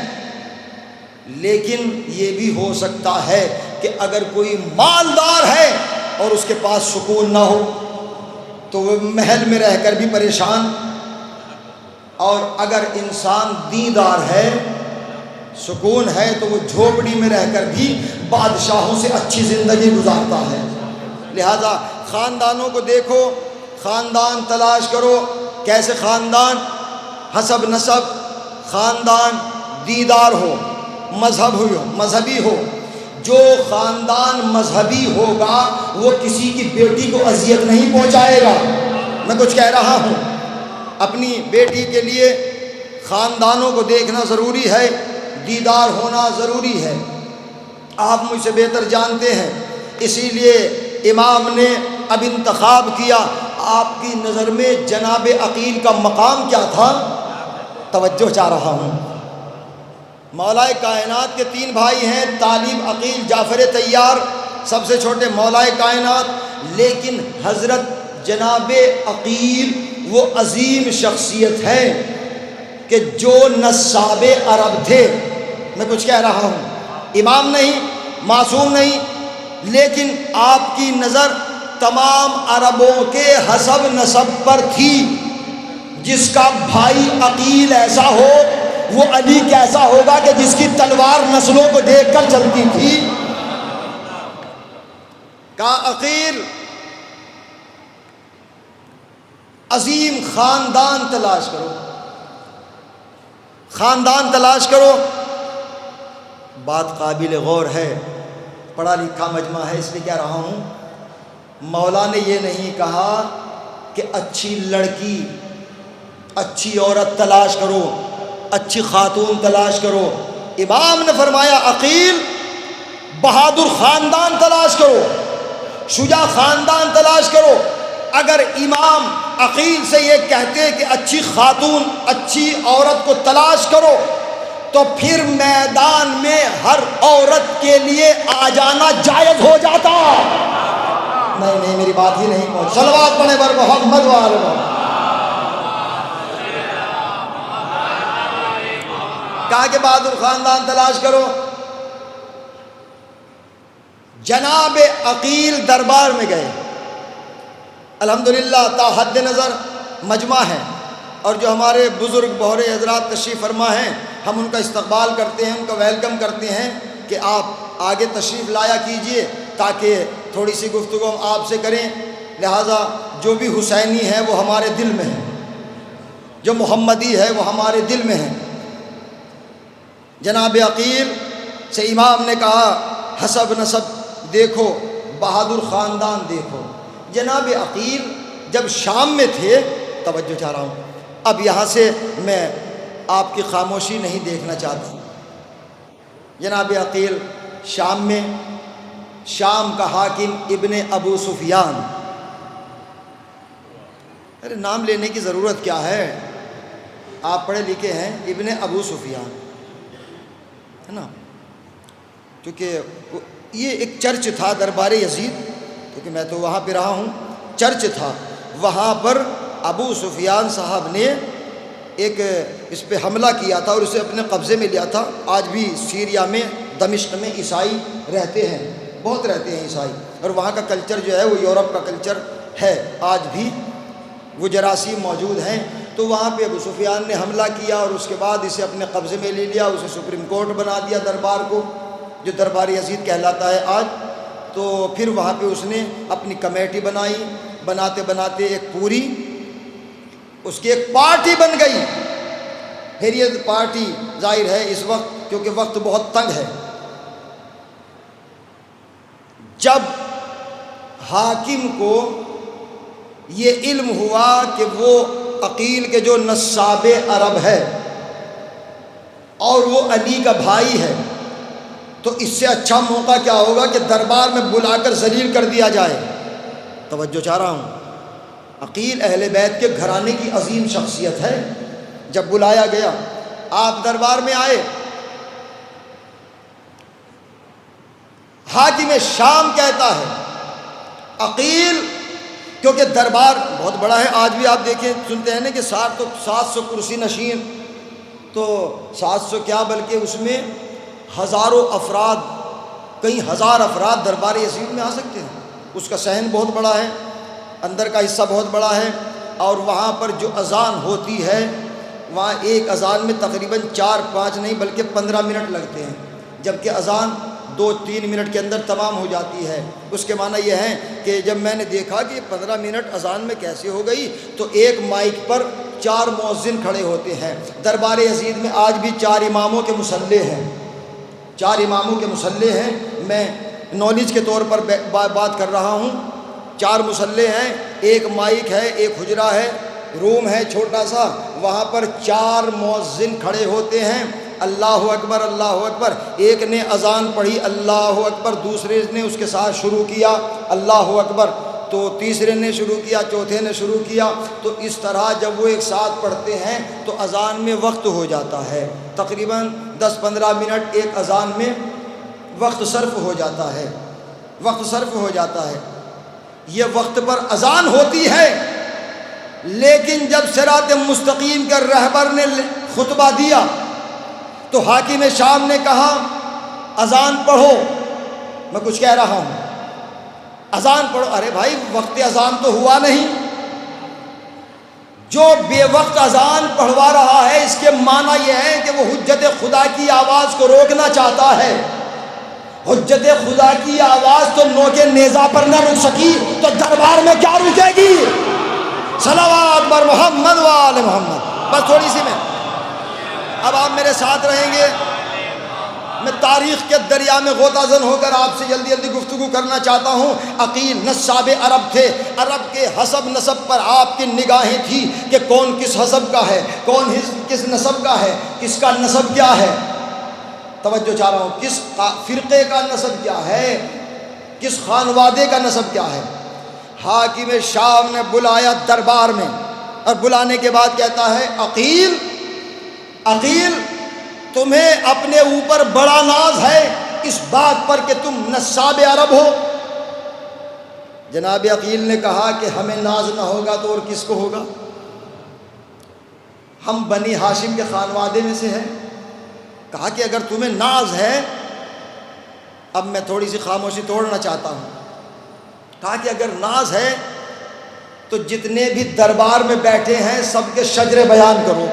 لیکن یہ بھی ہو سکتا ہے کہ اگر کوئی مالدار ہے اور اس کے پاس سکون نہ ہو تو وہ محل میں رہ کر بھی پریشان، اور اگر انسان دیندار ہے، سکون ہے، تو وہ جھوپڑی میں رہ کر بھی بادشاہوں سے اچھی زندگی گزارتا ہے۔ لہذا خاندانوں کو دیکھو، خاندان تلاش کرو۔ کیسے خاندان؟ حسب نسب، خاندان دیندار ہو، مذہبی ہو۔ جو خاندان مذہبی ہوگا وہ کسی کی بیٹی کو اذیت نہیں پہنچائے گا۔ میں کچھ کہہ رہا ہوں، اپنی بیٹی کے لیے خاندانوں کو دیکھنا ضروری ہے، دیندار ہونا ضروری ہے۔ آپ مجھ سے بہتر جانتے ہیں، اسی لیے امام نے اب انتخاب کیا۔ آپ کی نظر میں جناب عقیل کا مقام کیا تھا؟ توجہ چاہ رہا ہوں۔ مولا کائنات کے 3 بھائی ہیں، طالب، عقیل، جعفر طیار، سب سے چھوٹے مولا کائنات، لیکن حضرت جناب عقیل وہ عظیم شخصیت ہے کہ جو نصاب عرب تھے۔ میں کچھ کہہ رہا ہوں، امام نہیں، معصوم نہیں، لیکن آپ کی نظر تمام عربوں کے حسب نسب پر تھی۔ جس کا بھائی عقیل ایسا ہو وہ علی کیسا ہوگا کہ جس کی تلوار نسلوں کو دیکھ کر چلتی تھی۔ کہا عقیل عظیم خاندان تلاش کرو، خاندان تلاش کرو۔ بات قابل غور ہے، پڑھا لکھا مجمع ہے، اس لیے کہہ رہا ہوں۔ مولا نے یہ نہیں کہا کہ اچھی لڑکی، اچھی عورت تلاش کرو، اچھی خاتون تلاش کرو۔ امام نے فرمایا عقیل بہادر خاندان تلاش کرو، شجاع خاندان تلاش کرو۔ اگر امام عقیل سے یہ کہتے کہ اچھی خاتون، اچھی عورت کو تلاش کرو، تو پھر میدان میں ہر عورت کے لیے آ جانا جائز ہو جاتا۔ نہیں، میری بات ہی نہیں پہنچ۔ صلوات پڑھیں بر محمد و آل محمد۔ کہا کہ بہادر خاندان تلاش کرو۔ جناب عقیل دربار میں گئے، الحمدللہ تا حد نظر مجمع ہے، اور جو ہمارے بزرگ بہرے حضرات تشریف فرما ہیں، ہم ان کا استقبال کرتے ہیں، ان کا ویلکم کرتے ہیں کہ آپ آگے تشریف لایا کیجئے تاکہ تھوڑی سی گفتگو ہم آپ سے کریں۔ لہٰذا جو بھی حسینی ہے وہ ہمارے دل میں ہے، جو محمدی ہے وہ ہمارے دل میں ہے۔ جناب عقیل سے امام نے کہا حسب نسب دیکھو، بہادر خاندان دیکھو۔ جناب عقیل جب شام میں تھے، توجہ چاہ رہا ہوں، اب یہاں سے میں آپ کی خاموشی نہیں دیکھنا چاہتا۔ جناب عقیل شام میں، شام کا حاکم ابن ابو سفیان، ارے نام لینے کی ضرورت کیا ہے، آپ پڑھے لکھے ہیں، ابن ابو سفیان ہے نا، کیونکہ یہ ایک چرچ تھا دربار یزید، کیونکہ میں تو وہاں پہ رہا ہوں، چرچ تھا وہاں پر۔ ابو سفیان صاحب نے ایک اس پہ حملہ کیا تھا اور اسے اپنے قبضے میں لیا تھا۔ آج بھی سیریا میں، دمشق میں عیسائی رہتے ہیں، بہت رہتے ہیں عیسائی، اور وہاں کا کلچر جو ہے وہ یورپ کا کلچر ہے، آج بھی وہ جراثیم موجود ہیں۔ تو وہاں پہ ابو سفیان نے حملہ کیا اور اس کے بعد اسے اپنے قبضے میں لے لیا، اسے سپریم کورٹ بنا دیا دربار کو، جو دربار یزید کہلاتا ہے آج۔ تو پھر وہاں پہ اس نے اپنی کمیٹی بنائی، بناتے بناتے ایک پوری اس کی ایک پارٹی بن گئی، حریت پارٹی۔ ظاہر ہے اس وقت کیونکہ وقت بہت تنگ ہے، جب حاکم کو یہ علم ہوا کہ وہ عقیل کے جو نصاب عرب ہے اور وہ علی کا بھائی ہے، تو اس سے اچھا موقع کیا ہوگا کہ دربار میں بلا کر ذلیل کر دیا جائے۔ توجہ چاہ رہا ہوں، عقیل اہل بیت کے گھرانے کی عظیم شخصیت ہے۔ جب بلایا گیا، آپ دربار میں آئے، حاکم شام کہتا ہے عقیل، کیونکہ دربار بہت بڑا ہے، آج بھی آپ دیکھیں سنتے ہیں نا کہ 700 کرسی نشین، تو 700 کیا بلکہ اس میں ہزاروں افراد، کئی ہزار افراد دربار یزید میں آ سکتے ہیں۔ اس کا صحن بہت بڑا ہے، اندر کا حصہ بہت بڑا ہے، اور وہاں پر جو اذان ہوتی ہے، وہاں ایک اذان میں تقریباً 4-5 نہیں بلکہ 15 منٹ لگتے ہیں، جبکہ اذان 2-3 منٹ کے اندر تمام ہو جاتی ہے۔ اس کے معنی یہ ہے کہ جب میں نے دیکھا کہ 15 منٹ اذان میں کیسے ہو گئی، تو ایک مائک پر 4 مؤذن کھڑے ہوتے ہیں۔ دربار یزید میں آج بھی 4 اماموں کے مصلی ہیں، 4 اماموں کے مصلی ہیں۔ میں نالج کے طور پر بات کر رہا ہوں۔ 4 مصلی ہیں، ایک مائک ہے، ایک حجرہ ہے، روم ہے چھوٹا سا، وہاں پر 4 مؤذن کھڑے ہوتے ہیں۔ اللہ اکبر اللہ اکبر، ایک نے اذان پڑھی اللہ اکبر، دوسرے نے اس کے ساتھ شروع کیا اللہ اکبر، تو تیسرے نے شروع کیا، چوتھے نے شروع کیا۔ تو اس طرح جب وہ ایک ساتھ پڑھتے ہیں تو اذان میں وقت ہو جاتا ہے، تقریباً 10-15 منٹ ایک اذان میں وقت صرف ہو جاتا ہے، وقت صرف ہو جاتا ہے۔ یہ وقت پر اذان ہوتی ہے، لیکن جب صراط مستقیم کے رہبر نے خطبہ دیا تو حاکم شام نے کہا اذان پڑھو۔ میں کچھ کہہ رہا ہوں، اذان پڑھو۔ ارے بھائی وقت اذان تو ہوا نہیں، جو بے وقت اذان پڑھوا رہا ہے اس کے معنی یہ ہے کہ وہ حجت خدا کی آواز کو روکنا چاہتا ہے۔ حجت خدا کی آواز تو نوکے نیزہ پر نہ رک سکی تو دربار میں کیا رکے گی؟ صلوات بر محمد و آل محمد۔ بس تھوڑی سی میں، اب آپ میرے ساتھ رہیں گے، میں تاریخ کے دریا میں غوطہ زن ہو کر آپ سے جلدی جلدی گفتگو کرنا چاہتا ہوں۔ عقیل نصاب عرب تھے، عرب کے حسب نسب پر آپ کی نگاہیں تھی کہ کون کس حسب کا ہے، کون کس نسب کا ہے، کس کا نسب کیا ہے۔ توجہ چاہ رہا ہوں، کس فرقے کا نسب کیا ہے، کس خانوادے کا نسب کیا ہے۔ حاکم شام نے بلایا دربار میں، اور بلانے کے بعد کہتا ہے عقیل، عقیل تمہیں اپنے اوپر بڑا ناز ہے اس بات پر کہ تم نصاب عرب ہو۔ جناب عقیل نے کہا کہ ہمیں ناز نہ ہوگا تو اور کس کو ہوگا؟ ہم بنی ہاشم کے خانوادے میں سے ہیں۔ کہا کہ اگر تمہیں ناز ہے، اب میں تھوڑی سی خاموشی توڑنا چاہتا ہوں، کہا کہ اگر ناز ہے تو جتنے بھی دربار میں بیٹھے ہیں سب کے شجرے بیان کرو۔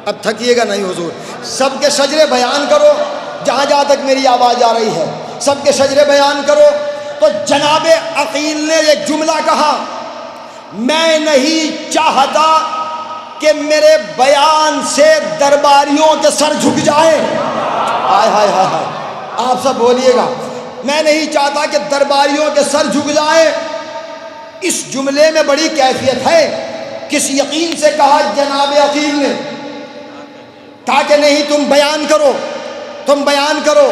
اب تھکیے گا نہیں حضور، سب کے شجرے بیان کرو، جہاں جہاں تک میری آواز آ رہی ہے سب کے شجرے بیان کرو۔ تو جناب عقیل نے ایک جملہ کہا، میں نہیں چاہتا کہ میرے بیان سے درباریوں کے سر جھک جائیں۔ ہائے ہائے ہائے ہائے، آپ سب بولیے گا، میں نہیں چاہتا کہ درباریوں کے سر جھک جائیں۔ اس جملے میں بڑی کیفیت ہے۔ کس یقین سے کہا جناب عقیل نے؟ کہا کہ نہیں تم بیان کرو، تم بیان کرو۔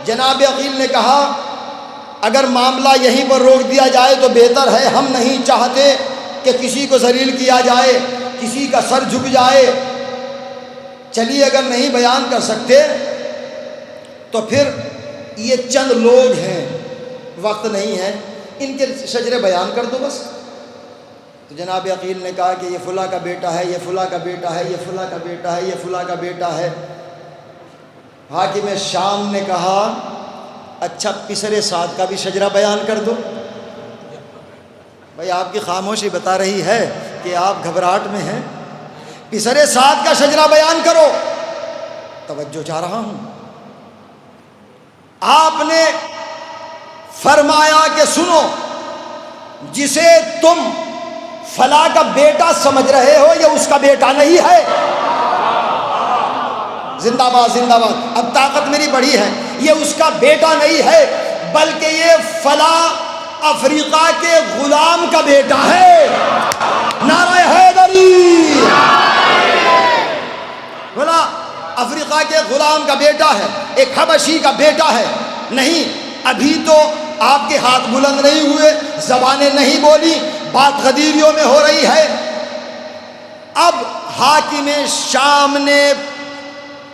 جناب عقیل نے کہا اگر معاملہ یہیں پر روک دیا جائے تو بہتر ہے، ہم نہیں چاہتے کہ کسی کو ذلیل کیا جائے، کسی کا سر جھک جائے۔ چلیے اگر نہیں بیان کر سکتے تو پھر یہ چند لوگ ہیں، وقت نہیں ہے، ان کے شجرے بیان کر دو بس۔ تو جناب عقیل نے کہا کہ یہ فلاں کا بیٹا ہے، یہ فلاں کا بیٹا ہے، یہ فلاں کا بیٹا ہے، یہ فلاں کا بیٹا ہے۔ حاکم شام نے کہا اچھا پسرے سعد کا بھی شجرہ بیان کر دو. بھائی آپ کی خاموشی بتا رہی ہے کہ آپ گھبراہٹ میں ہیں. پسرے سعد کا شجرہ بیان کرو. توجہ چاہ رہا ہوں. آپ نے فرمایا کہ سنو، جسے تم فلاں کا بیٹا سمجھ رہے ہو یہ اس کا بیٹا نہیں ہے. زندہ باد زندہ باد. اب طاقت میری بڑی ہے. یہ اس کا بیٹا نہیں ہے بلکہ یہ فلاں افریقہ کے غلام کا بیٹا ہے. نعرہ حیدری. بولا افریقہ کے غلام کا بیٹا ہے، ایک حبشی کا بیٹا ہے. نہیں، ابھی تو آپ کے ہاتھ بلند نہیں ہوئے، زبانیں نہیں بولی، بات غدیریوں میں ہو رہی ہے. اب حاکم شام نے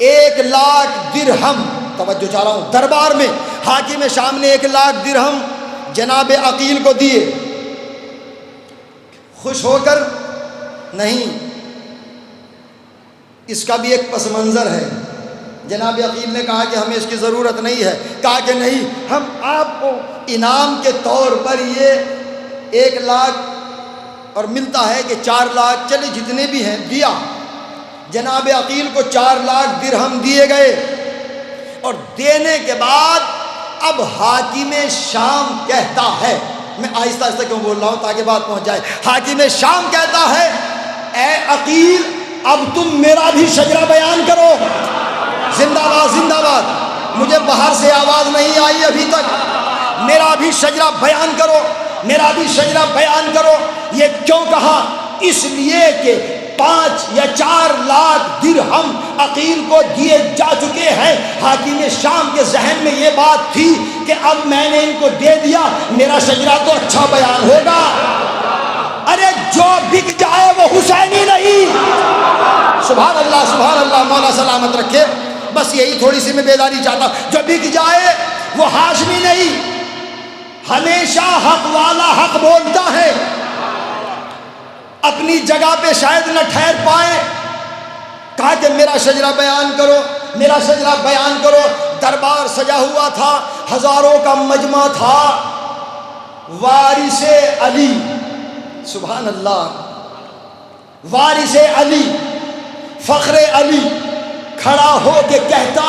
1,00,000 درہم، توجہ چاہ رہا ہوں، دربار میں حاکم شام نے 1,00,000 درہم جناب عقیل کو دیے. خوش ہو کر نہیں، اس کا بھی ایک پس منظر ہے. جناب عقیل نے کہا کہ ہمیں اس کی ضرورت نہیں ہے. کہا کہ نہیں، ہم آپ کو انعام کے طور پر یہ 1,00,000 اور ملتا ہے کہ 4,00,000، چلے جتنے بھی ہیں دیا. جناب عقیل کو 4,00,000 درہم دیے گئے. اور دینے کے بعد اب حاکم شام کہتا ہے، میں آہستہ آہستہ کیوں بول رہا ہوں تاکہ بات پہنچ جائے. حاکم شام کہتا ہے اے عقیل اب تم میرا بھی شجرہ بیان کرو. زندہ باد زندہ باد. مجھے باہر سے آواز نہیں آئی ابھی تک. میرا بھی شجرہ بیان کرو، میرا بھی شجرہ بیان کرو. یہ کیوں کہا؟ اس لیے کہ 5 یا 4,00,000 درہم عقیل کو دیے جا چکے ہیں. حاکم شام کے ذہن میں یہ بات تھی کہ اب میں نے ان کو دے دیا، میرا شجرہ تو اچھا بیان ہوگا. ارے جو بک جائے وہ حسینی نہیں. سبحان اللہ سبحان اللہ. مولا سلامت رکھے. بس یہی تھوڑی سی میں بیداری چاہتا ہوں. جو بک جائے وہ ہاشمی نہیں. ہمیشہ حق والا حق بولتا ہے. اپنی جگہ پہ شاید نہ ٹھہر پائے. کہا کہ میرا شجرہ بیان کرو، میرا شجرہ بیان کرو. دربار سجا ہوا تھا، ہزاروں کا مجمع تھا. وارث علی، سبحان اللہ، وارث علی، فخر علی کھڑا ہو کے کہتا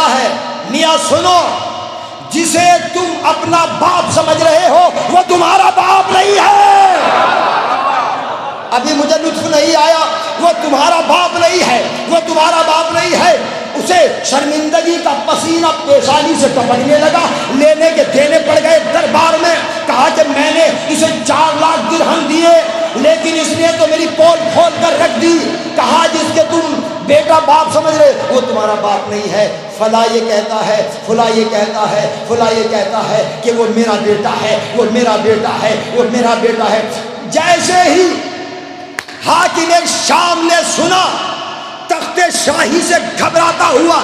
ہے میاں سنو، جسے تم اپنا باپ سمجھ رہے ہو وہ تمہارا باپ نہیں ہے. ابھی مجھے لطف نہیں آیا. وہ تمہارا باپ نہیں ہے، وہ تمہارا باپ نہیں ہے. اسے شرمندگی کا پسینہ پیشانی سے ٹپکنے لگا. لینے کے دینے پڑ گئے دربار میں. کہا کہ میں نے اسے 4,00,000 درہم دیے لیکن اس نے تو میری پول کھول کر رکھ دی. کہا جس کے تم بیٹا باپ سمجھ رہے وہ تمہارا باپ نہیں ہے. فلاں یہ کہتا ہے، فلاں یہ کہتا ہے، فلاں یہ کہتا ہے کہ وہ میرا بیٹا ہے، وہ میرا بیٹا ہے، وہ میرا بیٹا ہے. جیسے ہی حاکم شام نے سنا، تخت شاہی سے گھبراتا ہوا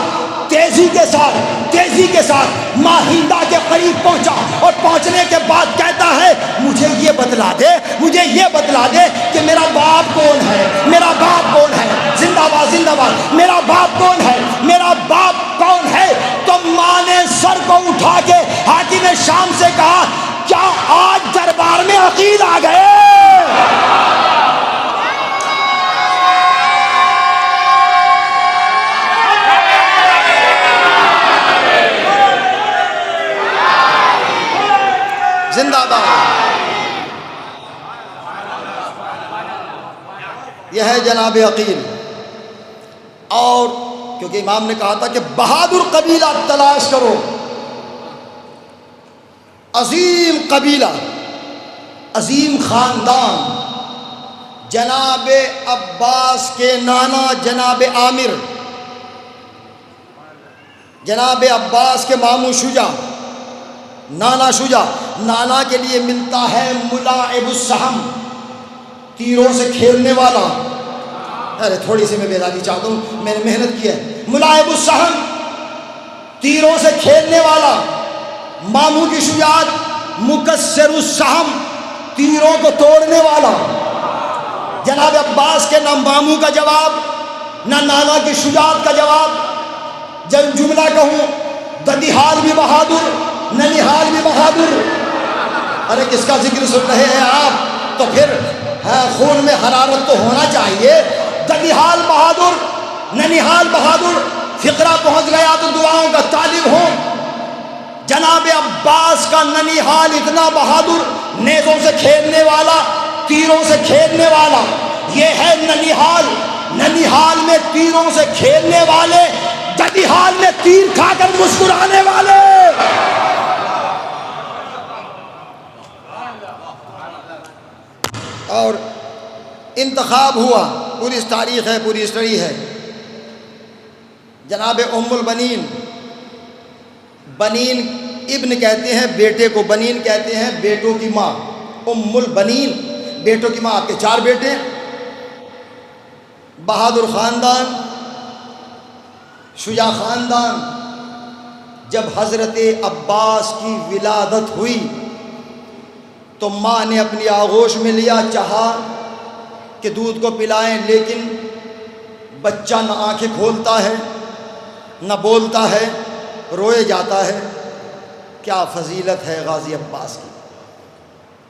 تیزی کے ساتھ ماہندہ کے قریب پہنچا. اور پہنچنے کے بعد کہتا ہے مجھے یہ بتلا دے کہ میرا باپ کون ہے، میرا باپ کون ہے. زندہ باد زندہ باد. میرا باپ کون ہے، میرا باپ کون ہے. تو ماں نے سر کو اٹھا کے حاکم شام سے کہا کیا آج دربار میں عقیل آ گئے؟ زندہ باد. یہ ہے جناب عقیل. اور کیونکہ امام نے کہا تھا کہ بہادر قبیلہ تلاش کرو، عظیم قبیلہ، عظیم خاندان. جناب عباس کے نانا جناب عامر، جناب عباس کے ماموں شجاع، نانا شجاع. نانا کے لیے ملتا ہے ملاعب السہم، تیروں سے کھیلنے والا. ارے تھوڑی سی میں بیداری چاہتا ہوں، میں نے محنت کی ہے. ملاعب السہم، تیروں سے کھیلنے والا. ماموں کی شجاعت مکسر السہم، تیروں کو توڑنے والا. جناب عباس کے نہ ماموں کا جواب، نہ نانا کی شجاعت کا جواب. جب جملہ کہوں ددیحال بھی بہادر، ننیحال بھی بہادر۔ ارے کس کا ذکر سن رہے ہیں آپ؟ تو پھر خون میں حرارت تو ہونا چاہیے۔ ددیحال بہادر، ننیحال بہادر، فقرہ پہنچ گیا تو دعاؤں کا طالب ہوں۔ جناب عباس کا ننیحال اتنا بہادر، نیزوں سے کھیلنے والا، تیروں سے کھیلنے والا، یہ ہے ننیحال۔ ننیحال میں تیروں سے کھیلنے والے، ددیحال میں تیر کھا کر مسکرانے والے۔ اور انتخاب ہوا، پوری تاریخ ہے، پوری ہسٹری ہے۔ جناب ام البنین، بنین ابن کہتے ہیں بیٹے کو، بنین کہتے ہیں بیٹوں کی ماں، ام البنین بیٹوں کی ماں۔ آپ کے 4 بیٹے، بہادر خاندان، شجاع خاندان۔ جب حضرت عباس کی ولادت ہوئی تو ماں نے اپنی آغوش میں لیا، چاہا کہ دودھ کو پلائیں، لیکن بچہ نہ آنکھیں کھولتا ہے، نہ بولتا ہے، روئے جاتا ہے۔ کیا فضیلت ہے غازی عباس کی،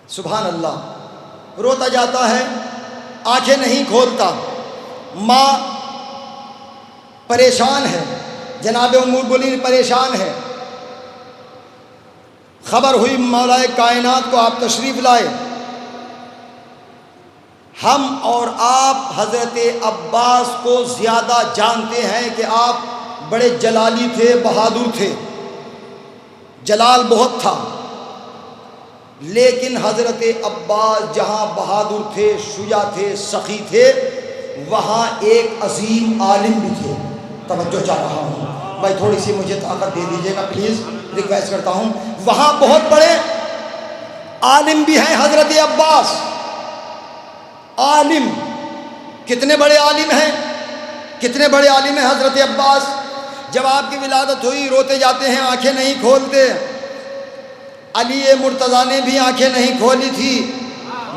سبحان اللہ۔ روتا جاتا ہے، آنکھیں نہیں کھولتا، ماں پریشان ہے، جناب ام البنین پریشان ہے۔ خبر ہوئی مولا کائنات کو، آپ تشریف لائے۔ ہم اور آپ حضرت عباس کو زیادہ جانتے ہیں کہ آپ بڑے جلالی تھے، بہادر تھے، جلال بہت تھا، لیکن حضرت عباس جہاں بہادر تھے، شجاع تھے، سخی تھے، وہاں ایک عظیم عالم بھی تھے۔ توجہ چاہ رہا ہوں بھائی، تھوڑی سی مجھے طاقت دے دیجیے گا پلیز، ریکویسٹ کرتا ہوں۔ وہاں بہت بڑے عالم بھی ہیں حضرت عباس۔ عالم، کتنے بڑے عالم ہیں، کتنے بڑے عالم ہیں حضرت عباس۔ جب آپ کی ولادت ہوئی روتے جاتے ہیں، آنکھیں نہیں کھولتے۔ علی مرتضیٰ نے بھی آنکھیں نہیں کھولی تھی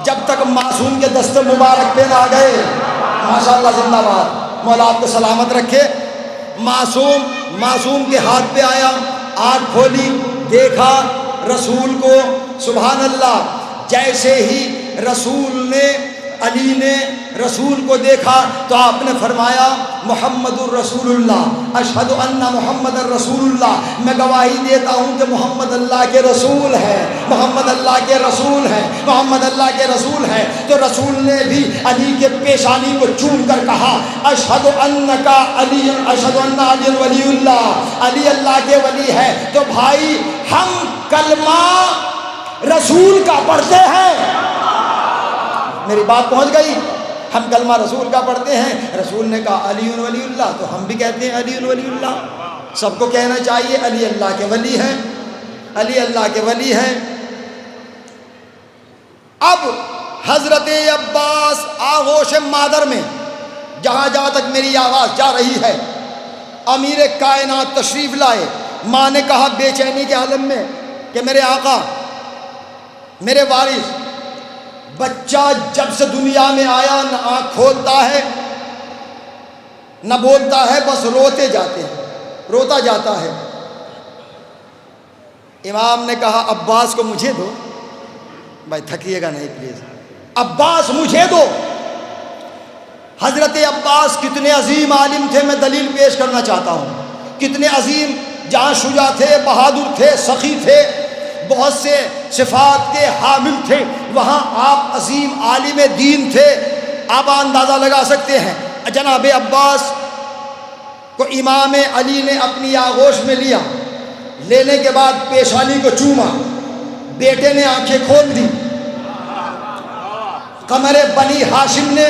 جب تک معصوم کے دست مبارک پہ نہ آ گئے۔ ماشاءاللہ، زندہ باد، مولا آپ کو سلامت رکھے۔ معصوم کے ہاتھ پہ آیا، آنکھ کھولی، دیکھا رسول کو، سبحان اللہ۔ جیسے ہی رسول نے، علی نے رسول کو دیکھا تو آپ نے فرمایا محمد الرسول اللہ، اشہد ان محمد الرسول اللہ، میں گواہی دیتا ہوں کہ محمد اللہ کے رسول ہیں، محمد اللہ کے رسول ہیں، محمد اللہ کے رسول ہیں۔ تو رسول نے بھی علی کے پیشانی کو چوم کر کہا اشہد انک علی، اشہد ان علی ولی اللہ، علی اللہ کے ولی ہے۔ تو بھائی، ہم کلمہ رسول کا پڑھتے ہیں، میری بات پہنچ گئی؟ ہم کلمہ رسول کا پڑھتے ہیں۔ رسول نے کہا علی ولی اللہ، تو ہم بھی کہتے ہیں علی ولی اللہ۔ سب کو کہنا چاہیے علی اللہ کے ولی ہیں، علی اللہ کے ولی ہیں۔ اب حضرت عباس آغوش مادر میں، جہاں جہاں تک میری آواز جا رہی ہے، امیر کائنات تشریف لائے۔ ماں نے کہا بے چینی کے عالم میں کہ میرے آقا، میرے وارث، بچہ جب سے دنیا میں آیا نہ آنکھ کھولتا ہے، نہ بولتا ہے، بس روتے جاتے ہیں، روتا جاتا ہے۔ امام نے کہا عباس کو مجھے دو۔ بھائی تھکیے گا نہیں پلیز، عباس مجھے دو۔ حضرت عباس کتنے عظیم عالم تھے، میں دلیل پیش کرنا چاہتا ہوں۔ کتنے عظیم، جہاں شجاع تھے، بہادر تھے، سخی تھے، بہت سے صفات کے حامل تھے، وہاں آپ عظیم عالم دین تھے۔ آپ اندازہ لگا سکتے ہیں، جناب عباس کو امام علی نے اپنی آغوش میں لیا، لینے کے بعد پیشانی کو چوما، بیٹے نے آنکھیں کھول دی، قمر بنی ہاشم نے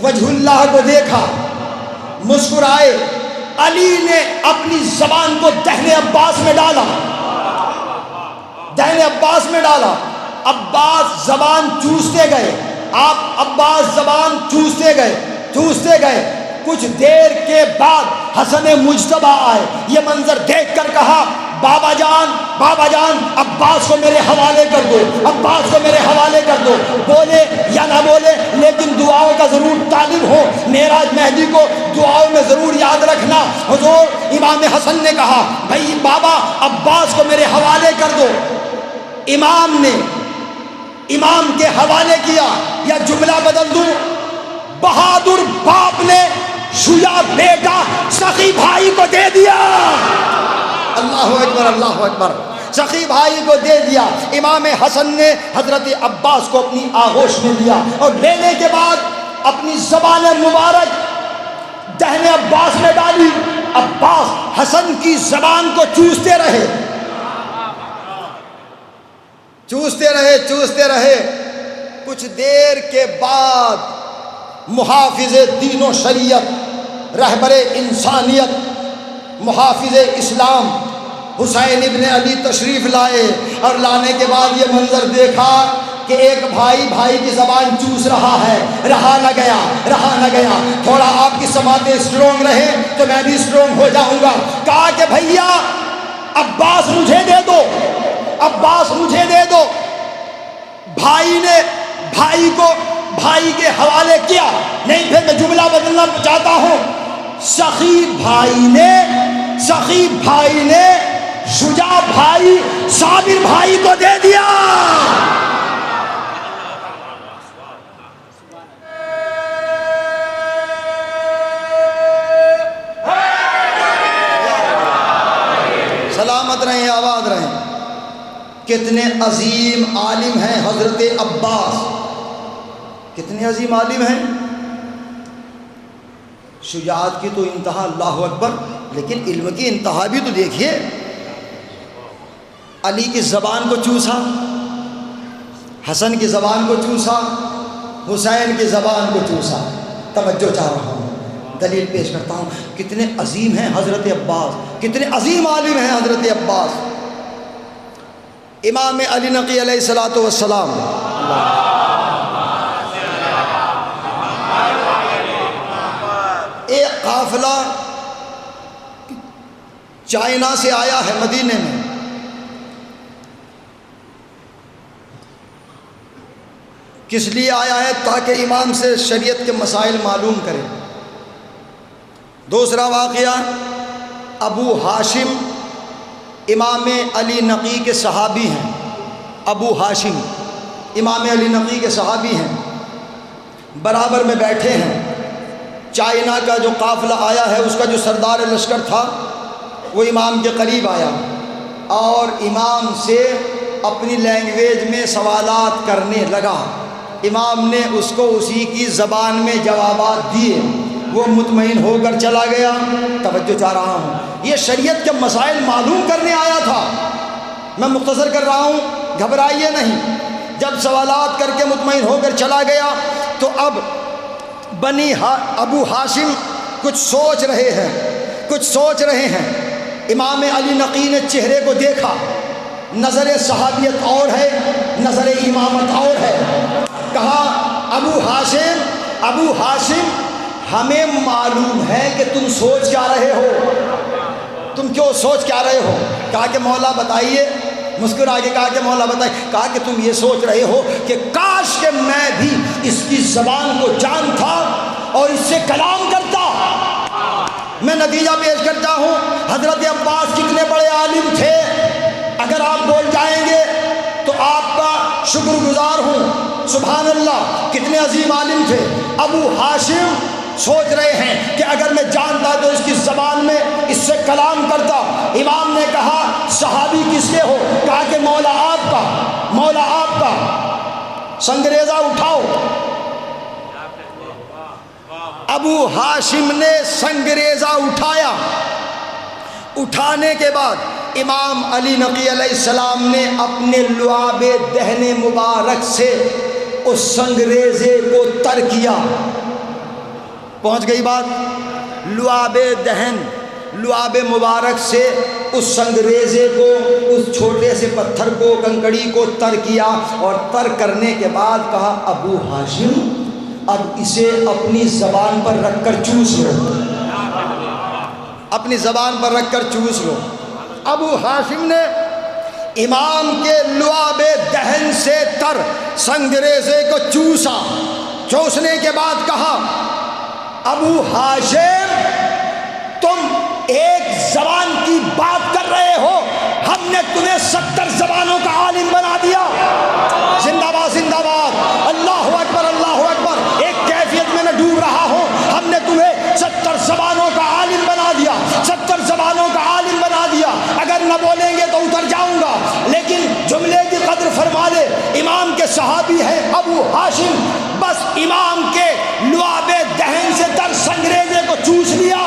وجہ اللہ کو دیکھا، مسکرائے۔ علی نے اپنی زبان کو دہن عباس میں ڈالا، دہن عباس میں ڈالا۔ عباس زبان چوستے گئے، آپ عباس زبان چوستے گئے، چوستے گئے۔ کچھ دیر کے بعد حسن مجتبیٰ آئے، یہ منظر دیکھ کر کہا بابا جان عباس کو میرے حوالے کر دو، عباس کو میرے حوالے کر دو، بولے یا نہ بولے لیکن دعاؤں کا ضرور طالب ہو، معراج مہدی کو دعاؤں میں ضرور یاد رکھنا۔ حضور امام حسن نے کہا بھائی بابا عباس کو میرے حوالے کر دو، امام نے امام کے حوالے کیا، یا جملہ بدل دوں، بہادر باپ نے شجاع بیٹا سخی بھائی کو دے دیا۔ اللہ اکبر اللہ اکبر، سخی بھائی کو دے دیا۔ امام حسن نے حضرت عباس کو اپنی آغوش میں لیا اور لینے کے بعد اپنی زبان مبارک دہن عباس میں ڈالی۔ عباس حسن کی زبان کو چوستے رہے، چوستے رہے۔ کچھ دیر کے بعد محافظ دین و شریعت، رہبر انسانیت، محافظ اسلام حسین ابن علی تشریف لائے، اور لانے کے بعد یہ منظر دیکھا کہ ایک بھائی کی زبان چوس رہا ہے۔ رہا نہ گیا، تھوڑا آپ کی سماعتیں اسٹرونگ رہے تو میں بھی اسٹرونگ ہو جاؤں گا۔ کہا کہ بھیا عباس مجھے دے دو، عباس مجھے دے دو۔ بھائی نے بھائی کو بھائی کے حوالے کیا۔ نہیں پھر میں جملہ بدلنا چاہتا ہوں، سخی بھائی نے شجاع بھائی صابر بھائی کو دے دیا۔ سلامت رہیں، آباد رہیں۔ کتنے عظیم عالم ہیں حضرت عباس، کتنے عظیم عالم ہیں۔ شجاعت کی تو انتہا اللہ اکبر، لیکن علم کی انتہا بھی تو دیکھیے۔ علی کی زبان کو چوسا، حسن کی زبان کو چوسا، حسین کی زبان کو چوسا۔ توجہ چاہ رہا ہوں، دلیل پیش کرتا ہوں، کتنے عظیم ہیں حضرت عباس، کتنے عظیم عالم ہیں حضرت عباس۔ امام علی نقی علیہ الصلوۃ والسلام، ایک قافلہ چائنا سے آیا ہے مدینے میں۔ کس لیے آیا ہے؟ تاکہ امام سے شریعت کے مسائل معلوم کرے۔ دوسرا واقعہ، ابو ہاشم امام علی نقی کے صحابی ہیں۔ ابو ہاشم امام علی نقی کے صحابی ہیں، برابر میں بیٹھے ہیں۔ چائنا کا جو قافلہ آیا ہے اس کا جو سردار لشکر تھا وہ امام کے قریب آیا اور امام سے اپنی لینگویج میں سوالات کرنے لگا۔ امام نے اس کو اسی کی زبان میں جوابات دیے، وہ مطمئن ہو کر چلا گیا۔ توجہ چاہ رہا ہوں، یہ شریعت کے مسائل معلوم کرنے آیا تھا۔ میں مختصر کر رہا ہوں، گھبرائیے نہیں۔ جب سوالات کر کے مطمئن ہو کر چلا گیا تو اب ابو ہاشم کچھ سوچ رہے ہیں۔ امام علی نقی نے چہرے کو دیکھا، نظر صحابیت اور ہے، نظر امامت اور ہے۔ کہا ابو ہاشم ہمیں معلوم ہے کہ تم سوچ کیا رہے ہو، تم کیوں سوچ کیا رہے ہو؟ کہا کہ مولا بتائیے۔ مسکرا کے کہا کہ مولا بتائیے۔ کہا کہ تم یہ سوچ رہے ہو کہ کاش کہ میں بھی اس کی زبان کو جانتا اور اس سے کلام کرتا۔ میں نتیجہ پیش کرتا ہوں، حضرت عباس کتنے بڑے عالم تھے۔ اگر آپ بول جائیں گے تو آپ کا شکر گزار ہوں۔ سبحان اللہ، کتنے عظیم عالم تھے۔ ابو ہاشم سوچ رہے ہیں کہ اگر میں جانتا تو اس کی زبان میں اس سے کلام کرتا۔ امام نے کہا صحابی کس کے ہو؟ کہا کہ مولا آپ کا۔ سنگریزہ اٹھاؤ۔ ابو ہاشم نے سنگریزہ اٹھایا۔ اٹھانے کے بعد امام علی نقی علیہ السلام نے اپنے لعاب دہن مبارک سے اس سنگریزے کو تر کیا۔ پہنچ گئی بات؟ لعاب مبارک سے اس سنگریزے کو، اس چھوٹے سے پتھر کو، کنکڑی کو تر کیا، اور تر کرنے کے بعد کہا ابو ہاشم اب اسے اپنی زبان پر رکھ کر چوس لو، اپنی زبان پر رکھ کر چوس لو۔ ابو ہاشم نے امام کے لعاب دہن سے تر سنگریزے کو چوسا، چوسنے کے بعد کہا ابو ہاشم تم ایک زبان کی بات کر رہے ہو، ہم نے تمہیں 70 زبانوں کا عالم بنا دیا۔ زندہ باد زندہ باد، اللہ اکبر اللہ اکبر۔ ایک کیفیت میں ڈوب رہا ہوں، ہم نے تمہیں 70 زبانوں کا عالم بنا دیا، 70 زبانوں کا عالم بنا دیا۔ اگر نہ بولیں گے تو اتر جاؤں گا، لیکن جملے کی قدر فرما لے۔ امام کے صحابی ہیں ابو ہاشم، بس امام کے لعاب دہن سے تر سنگریزے کو چوس لیا،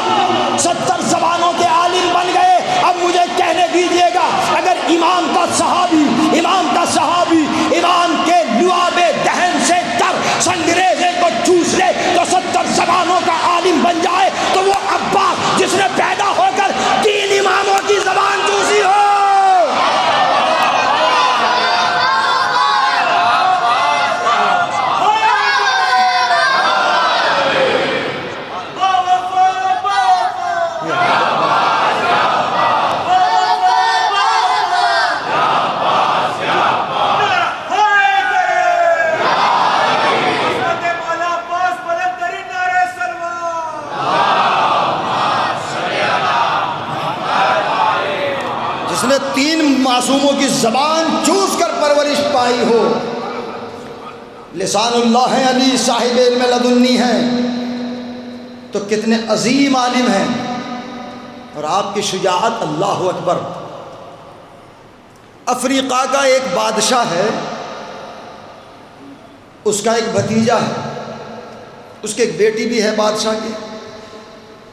70 زبانوں کے عالم بن گئے۔ اب مجھے کہنے دیجیے گا، اگر امام کا صحابی امام کے لعاب دہن سے تر سنگریزے کو چوس لے تو 70 زبانوں کا عالم بن جائے، تو وہ عباس جس نے پیدا ہو کر 3 اماموں کی زبان چوسی ہو۔ جس نے 3 معصوموں کی زبان چوس کر پرورش پائی ہو، لسان اللہ ہے، علی صاحب علم لدنی ہے، تو کتنے عظیم عالم ہیں۔ اور آپ کی شجاعت، اللہ اکبر۔ افریقہ کا ایک بادشاہ ہے، اس کا ایک بھتیجا ہے، اس کی ایک بیٹی بھی ہے بادشاہ کی۔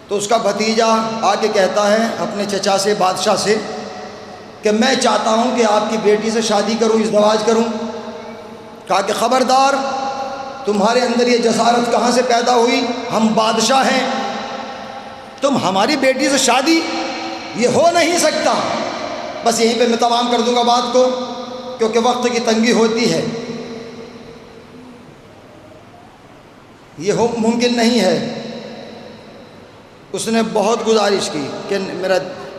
تو اس کا بھتیجا آ کے کہتا ہے اپنے چچا سے، بادشاہ سے، کہ میں چاہتا ہوں کہ آپ کی بیٹی سے شادی کروں، ازدواج کروں۔ کہا کہ خبردار، تمہارے اندر یہ جسارت کہاں سے پیدا ہوئی؟ ہم بادشاہ ہیں، تم ہماری بیٹی سے شادی؟ یہ ہو نہیں سکتا۔ بس یہیں پہ میں تمام کر دوں گا بات کو، کیونکہ وقت کی تنگی ہوتی ہے۔ یہ ممکن نہیں ہے۔ اس نے بہت گزارش کی کہ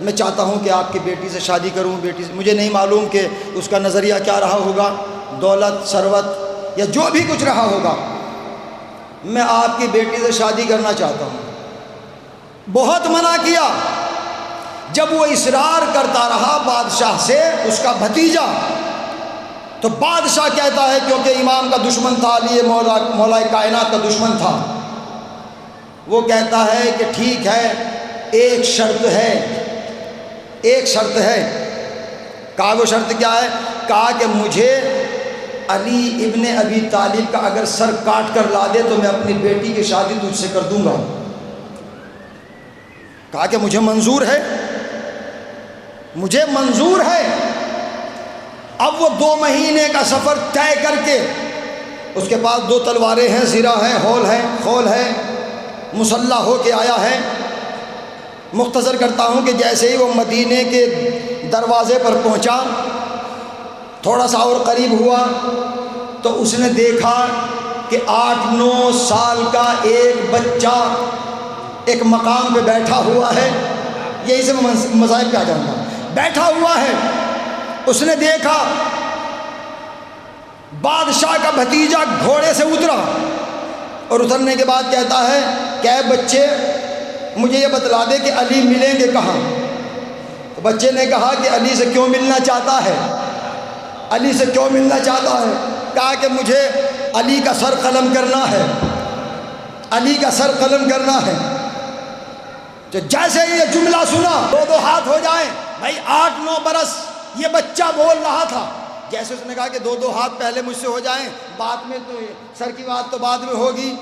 میں چاہتا ہوں کہ آپ کی بیٹی سے شادی کروں، بیٹی سے مجھے نہیں معلوم کہ اس کا نظریہ کیا رہا ہوگا، دولت، ثروت یا جو بھی کچھ رہا ہوگا، میں آپ کی بیٹی سے شادی کرنا چاہتا ہوں۔ بہت منع کیا۔ جب وہ اصرار کرتا رہا بادشاہ سے، اس کا بھتیجا، تو بادشاہ کہتا ہے، کیونکہ امام کا دشمن تھا، علی مولا کائنات کا دشمن تھا، وہ کہتا ہے کہ ٹھیک ہے، ایک شرط ہے۔ کہا وہ شرط کیا ہے؟ کہا کہ مجھے علی ابن ابی طالب کا اگر سر کاٹ کر لا دے تو میں اپنی بیٹی کی شادی تجھ سے کر دوں گا۔ کہا کہ مجھے منظور ہے۔ اب وہ 2 مہینے کا سفر طے کر کے، اس کے پاس 2 تلواریں ہیں، زرہ ہے، خول ہے، مسلح ہو کے آیا ہے۔ مختصر کرتا ہوں کہ جیسے ہی وہ مدینے کے دروازے پر پہنچا، تھوڑا سا اور قریب ہوا تو اس نے دیکھا کہ 8-9 سال کا ایک بچہ ایک مقام پہ بیٹھا ہوا ہے۔ یہی سے میں مذاہب پہ آ جاؤں گا۔ بیٹھا ہوا ہے، اس نے دیکھا بادشاہ کا بھتیجا گھوڑے سے اترا، اور اترنے کے بعد کہتا ہے کہ اے بچے، مجھے یہ بتلا دے کہ علی ملیں گے کہاں؟ تو بچے نے کہا کہ علی سے کیوں ملنا چاہتا ہے؟ کہا کہ مجھے علی کا سر قلم کرنا ہے۔ تو جیسے ہی یہ جملہ سنا، 2 ہاتھ ہو جائیں۔ بھائی 8-9 برس یہ بچہ بول رہا تھا، جیسے اس نے کہا کہ 2 ہاتھ پہلے مجھ سے ہو جائیں، بعد میں تو سر کی بات تو بعد میں ہوگی،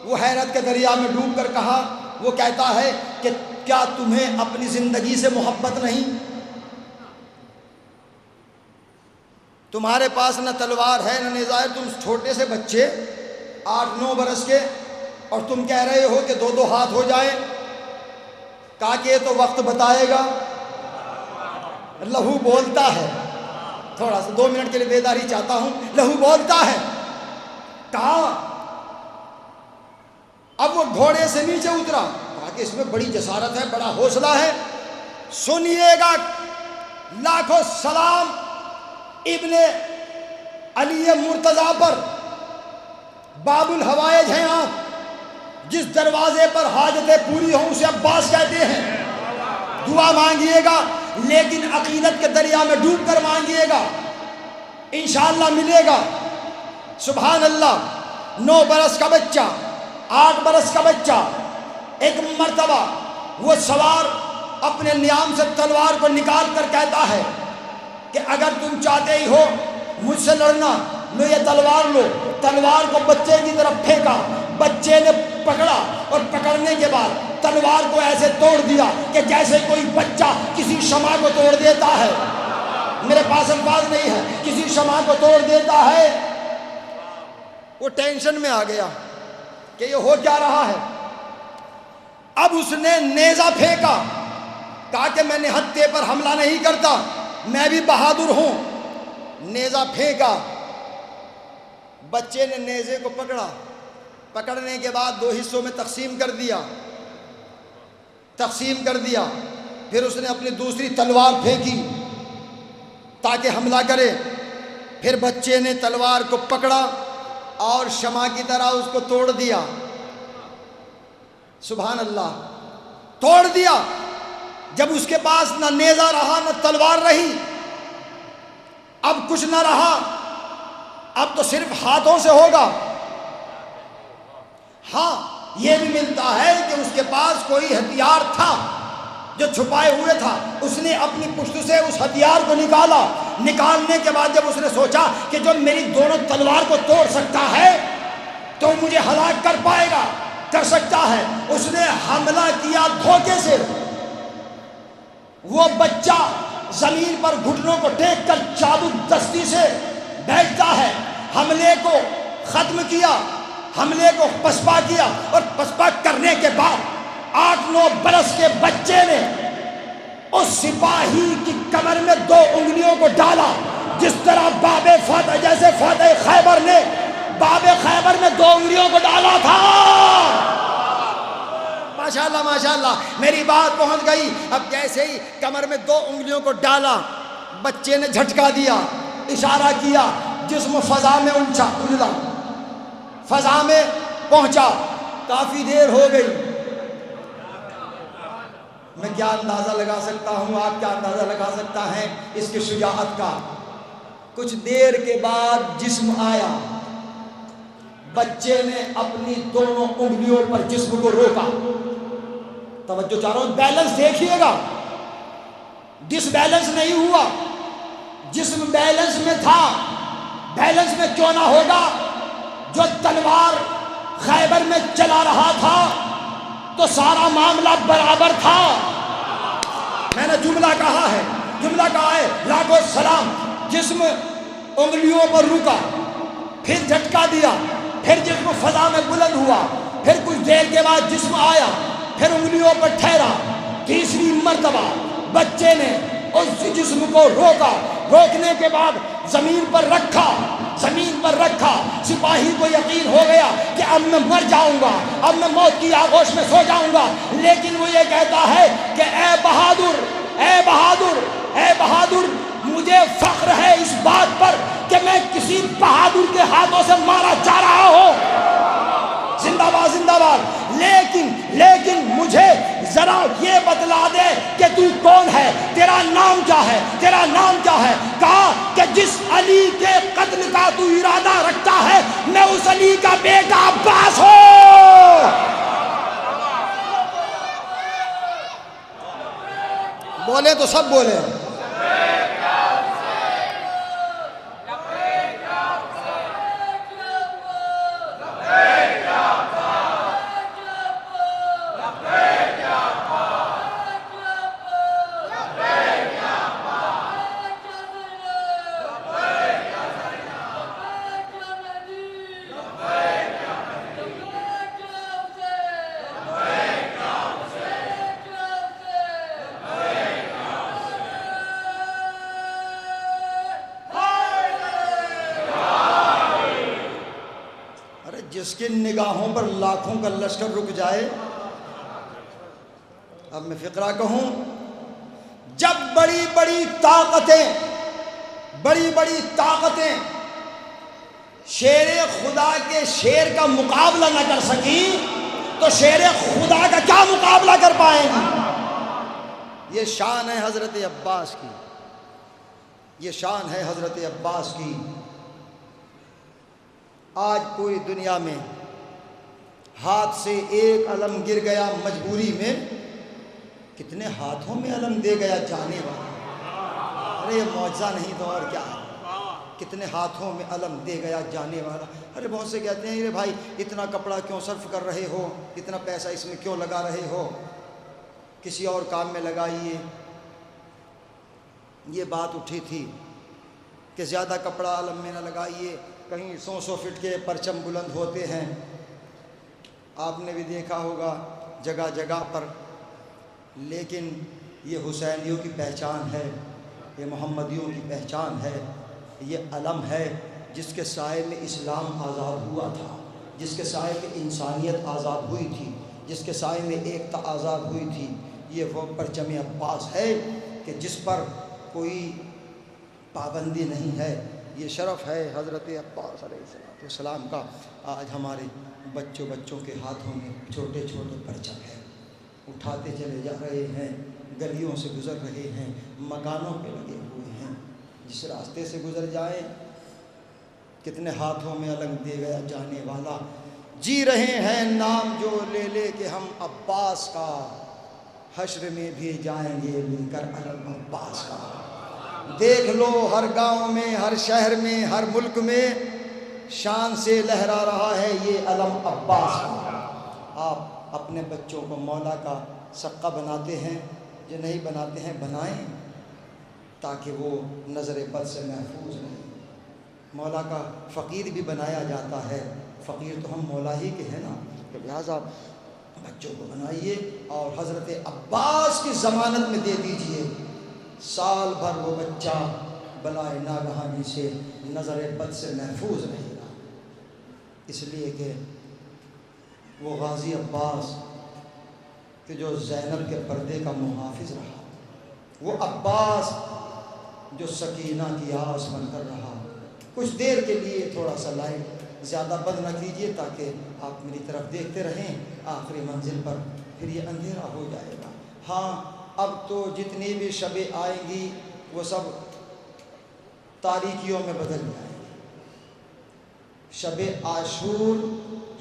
وہ حیرت کے دریا میں ڈوب کر کہا، وہ کہتا ہے کہ کیا تمہیں اپنی زندگی سے محبت نہیں؟ تمہارے پاس نہ تلوار ہے نہ نیزہ ہے، تم چھوٹے سے بچے 8-9 برس کے، اور تم کہہ رہے ہو کہ 2 ہاتھ ہو جائیں۔ کہا کہ یہ تو وقت بتائے گا۔ لہو بولتا ہے، تھوڑا سا 2 منٹ کے لیے بیداری چاہتا ہوں، لہو بولتا ہے۔ کہا اب وہ گھوڑے سے نیچے اترا، کہا کہ اس میں بڑی جسارت ہے، بڑا حوصلہ ہے، سنیے گا لاکھوں سلام ابن علی مرتضیٰ پر، باب الحوائج ہیں آپ، جس دروازے پر حاجتیں پوری ہوں اسے عباس کہتے ہیں. دعا مانگیے گا لیکن عقیدت کے دریا میں ڈوب کر مانگیے گا، انشاءاللہ ملے گا. سبحان اللہ. 9 برس کا بچہ، 8 برس کا بچہ، ایک مرتبہ وہ سوار اپنے نیام سے تلوار کو نکال کر کہتا ہے کہ اگر تم چاہتے ہی ہو مجھ سے لڑنا، لو یہ تلوار لو. تلوار کو بچے کی طرف پھینکا، بچے نے پکڑا اور پکڑنے کے بعد تلوار کو ایسے توڑ دیا کہ جیسے کوئی بچہ کسی شمع کو توڑ دیتا ہے. میرے پاس الفاظ نہیں ہے، کسی شمع کو توڑ دیتا ہے. وہ ٹینشن میں آ گیا کہ یہ ہو کیا رہا ہے. اب اس نے نیزہ پھینکا، کہا کہ میں نہتے پر حملہ نہیں کرتا، میں بھی بہادر ہوں. نیزہ پھینکا، بچے نے نیزے کو پکڑا، پکڑنے کے بعد 2 حصوں میں تقسیم کر دیا. پھر اس نے اپنی دوسری تلوار پھینکی تاکہ حملہ کرے. پھر بچے نے تلوار کو پکڑا اور شمع کی طرح اس کو توڑ دیا. سبحان اللہ. توڑ دیا. جب اس کے پاس نہ نیزہ رہا نہ تلوار رہی، اب کچھ نہ رہا، اب تو صرف ہاتھوں سے ہوگا. ہاں یہ بھی ملتا ہے کہ اس کے پاس کوئی ہتھیار تھا جو چھپائے ہوئے تھا. اس نے اپنی پشت سے اس ہتھیار کو نکالا. نکالنے کے بعد جب اس نے سوچا کہ جو میری دونوں تلوار کو توڑ سکتا ہے تو مجھے ہلاک کر سکتا ہے، اس نے حملہ کیا دھوکے سے. وہ بچہ زمین پر گھٹنوں کو ٹیک کر چابک دستی سے بیٹھتا ہے. حملے کو ختم کیا، حملے کو پسپا کیا، اور پسپا کرنے کے بعد 8-9 برس کے بچے نے اس سپاہی کی کمر میں 2 انگلیوں کو ڈالا، جس طرح باب فتح، جیسے فتح خیبر نے باب خیبر میں 2 انگلیوں کو ڈالا تھا. ماشاءاللہ ماشاءاللہ، میری بات پہنچ گئی. اب جیسے ہی کمر میں 2 انگلیوں کو ڈالا، بچے نے جھٹکا دیا، اشارہ کیا، جسم فضا میں اچھلا، فضا میں پہنچا. کافی دیر ہو گئی. میں کیا اندازہ لگا سکتا ہوں، آپ کیا اندازہ لگا سکتا ہے اس کی شجاعت کا. کچھ دیر کے بعد جسم آیا. بچے نے اپنی دونوں انگلیوں پر جسم کو روکا. توجہ چاہ رہا ہوں، بیلنس دیکھیے گا، ڈس بیلنس نہیں ہوا، جسم بیلنس میں تھا. بیلنس میں کیوں نہ ہوگا؟ جو تلوار خیبر میں چلا رہا تھا تو سارا معاملہ برابر تھا. میں نے جملہ کہا ہے لاکھوں سلام. جسم انگلیوں پر رکا، پھر جھٹکا دیا، پھر جسم فضا میں بلند ہوا، پھر کچھ دیر کے بعد جسم آیا، پھر انگلیوں پر ٹھہرا. تیسری مرتبہ بچے نے اس جسم کو روکا. روکنے کے بعد زمین پر رکھا. سپاہی کو یقین ہو گیا کہ اب میں مر جاؤں گا، اب میں موت کی آغوش میں سو جاؤں گا. لیکن وہ یہ کہتا ہے کہ اے بہادر، مجھے فخر ہے اس بات پر کہ میں کسی بہادر کے ہاتھوں سے مارا جا رہا ہوں. زندہ باد. لیکن مجھے ذرا یہ بتلا دے کہ تو کون ہے، تیرا نام کیا ہے. کہا کہ جس علی کے قتل کا تو ارادہ رکھتا ہے میں اس علی کا بیٹا عباس ہوں. بولے تو سب بولے. جس کی نگاہوں پر لاکھوں کا لشکر رک جائے. اب میں فقرہ کہوں، جب بڑی بڑی طاقتیں شیر خدا کے شیر کا مقابلہ نہ کر سکی تو شیر خدا کا کیا مقابلہ کر پائیں گی؟ یہ شان ہے حضرت عباس کی، یہ شان ہے حضرت عباس کی۔ آج پوری دنیا میں ہاتھ سے ایک علم گر گیا مجبوری میں، کتنے ہاتھوں میں علم دے گیا جانے والا۔ ارے یہ معجزہ نہیں تو اور کیا ہے؟ کتنے ہاتھوں میں علم دے گیا جانے والا۔ ارے بہت سے کہتے ہیں ارے بھائی اتنا کپڑا کیوں صرف کر رہے ہو، اتنا پیسہ اس میں کیوں لگا رہے ہو، کسی اور کام میں لگائیے۔ یہ بات اٹھی تھی کہ زیادہ کپڑا علم میں نہ لگائیے، کہیں 100 فٹ کے پرچم بلند ہوتے ہیں، آپ نے بھی دیکھا ہوگا جگہ جگہ پر۔ لیکن یہ حسینیوں کی پہچان ہے، یہ محمدیوں کی پہچان ہے، یہ علم ہے جس کے سائے میں اسلام آزاد ہوا تھا، جس کے سائے میں انسانیت آزاد ہوئی تھی، جس کے سائے میں ایکتا آزاد ہوئی تھی۔ یہ وہ پرچم عباس ہے کہ جس پر کوئی پابندی نہیں ہے۔ یہ شرف ہے حضرت عباس علیہ السلام کا۔ آج ہمارے بچوں کے ہاتھوں میں چھوٹے چھوٹے پرچم ہیں، اٹھاتے چلے جا رہے ہیں، گلیوں سے گزر رہے ہیں، مکانوں پہ لگے ہوئے ہیں، جس راستے سے گزر جائیں کتنے ہاتھوں میں علم دے گیا جانے والا۔ جی رہے ہیں نام جو لے لے کے ہم عباس کا، حشر میں بھی جائیں گے لے کر علم عباس کا۔ دیکھ لو ہر گاؤں میں، ہر شہر میں، ہر ملک میں شان سے لہرا رہا ہے یہ علم عباس کا۔ آپ اپنے بچوں کو مولا کا سقہ بناتے ہیں، جو نہیں بناتے ہیں بنائیں تاکہ وہ نظر بد سے محفوظ رہیں۔ مولا کا فقیر بھی بنایا جاتا ہے، فقیر تو ہم مولا ہی کے ہیں نا، تو لہٰذا بچوں کو بنائیے اور حضرت عباس کی ضمانت میں دے دیجئے، سال بھر وہ بچہ بلائے ناگہانی سے نظر بد سے محفوظ رہے گا۔ اس لیے کہ وہ غازی عباس کہ جو زینب کے پردے کا محافظ رہا، وہ عباس جو سکینہ کی آس بن کر رہا، کچھ دیر کے لیے تھوڑا سا لائٹ زیادہ بند نہ کیجیے تاکہ آپ میری طرف دیکھتے رہیں، آخری منزل پر پھر یہ اندھیرا ہو جائے گا۔ ہاں اب تو جتنی بھی شبیں آئیں گی وہ سب تاریکیوں میں بدل جائیں گی۔ شب عاشور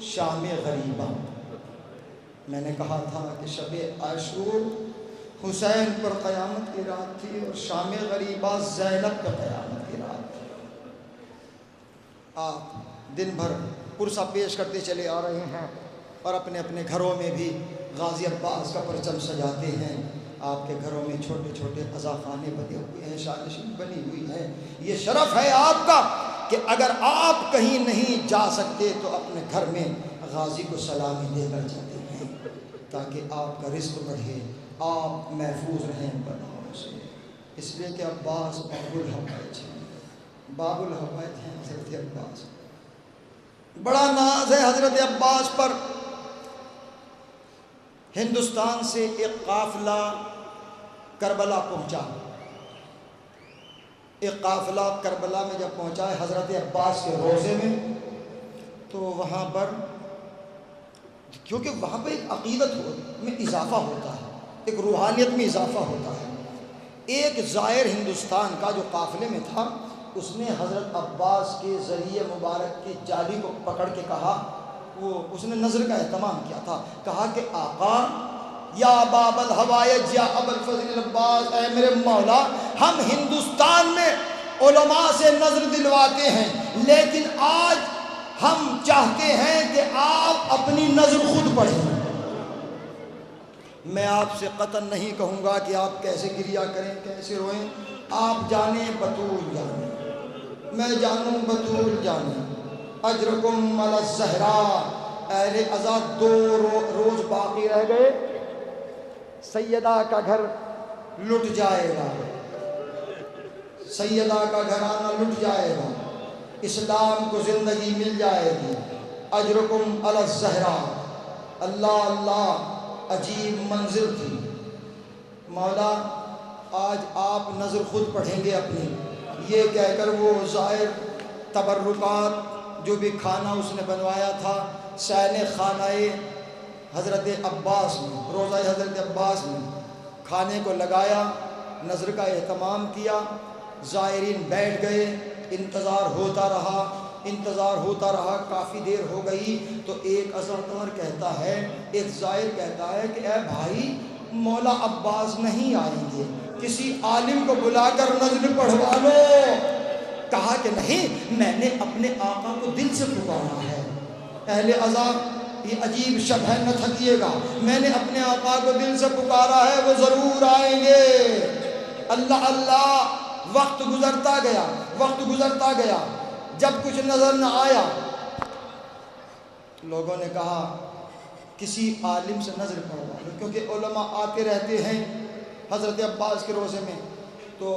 شام غریبہ، میں نے کہا تھا کہ شب عاشور حسین پر قیامت کی رات تھی اور شام غریبہ زینب پر قیامت کی رات تھی۔ آپ دن بھر پرسہ پیش کرتے چلے آ رہے ہیں اور اپنے اپنے گھروں میں بھی غازی عباس کا پرچم سجاتے ہیں۔ آپ کے گھروں میں چھوٹے چھوٹے عزاخانے بنے ہوئے ہیں، شانشین بنی ہوئی ہے۔ یہ شرف ہے آپ کا کہ اگر آپ کہیں نہیں جا سکتے تو اپنے گھر میں غازی کو سلامی دے کر جاتے ہیں تاکہ آپ کا رزق بڑھے، آپ محفوظ رہیں بلاؤں سے۔ اس لیے کہ عباس باب الحوائج ہیں، باب الحوائج ہیں حضرت عباس۔ بڑا ناز ہے حضرت عباس پر۔ ہندوستان سے ایک قافلہ کربلا پہنچا، ایک قافلہ کربلا میں جب پہنچا ہے حضرت عباس کے روضے میں، تو وہاں پر کیونکہ وہاں پہ ایک عقیدت میں اضافہ ہوتا ہے، ایک روحانیت میں اضافہ ہوتا ہے۔ ایک زائر ہندوستان کا جو قافلے میں تھا، اس نے حضرت عباس کے ذریعے مبارک کی جالی کو پکڑ کے کہا، اس نے نظر کا اہتمام کیا تھا، کہا کہ آقا یا باب الحوائج یا ابو الفضل عباس، اے میرے مولا، ہم ہندوستان میں علماء سے نظر دلواتے ہیں، لیکن آج ہم چاہتے ہیں کہ آپ اپنی نظر خود پڑھیں۔ میں آپ سے قطعاً نہیں کہوں گا کہ آپ کیسے گریہ کریں، کیسے روئیں، آپ جانیں بطول جانیں، میں جانوں بطول جانیں۔ اجرکم علی الزہراء، اہل عزا 2 روز باقی رہ گئے، سیدہ کا گھر لٹ جائے گا، سیدہ کا گھرانہ لٹ جائے گا، اسلام کو زندگی مل جائے گی۔ اجرکم علی الزہراء، اللہ اللہ، عجیب منزل تھی۔ مولا آج آپ نظر خود پڑھیں گے اپنی، یہ کہہ کر وہ زائر تبرکات جو بھی کھانا اس نے بنوایا تھا سین خانہ حضرت عباس میں، روضہ حضرت عباس میں کھانے کو لگایا، نظر کا اہتمام کیا، زائرین بیٹھ گئے، انتظار ہوتا رہا، کافی دیر ہو گئی تو ایک عزادار کہتا ہے، ایک زائر کہتا ہے کہ اے بھائی مولا عباس نہیں آئیں گے، کسی عالم کو بلا کر نظر پڑھوا لو۔ کہا کہ نہیں، میں نے اپنے آقا کو دل سے پکارا ہے۔ اہل عزا یہ عجیب شب ہے، نہ تھکیے گا، میں نے اپنے آقا کو دل سے پکارا ہے، وہ ضرور آئیں گے۔ اللہ اللہ، وقت گزرتا گیا، جب کچھ نظر نہ آیا لوگوں نے کہا کسی عالم سے نظر پڑھوا لو، کیونکہ علماء آتے رہتے ہیں حضرت عباس کے روزے میں۔ تو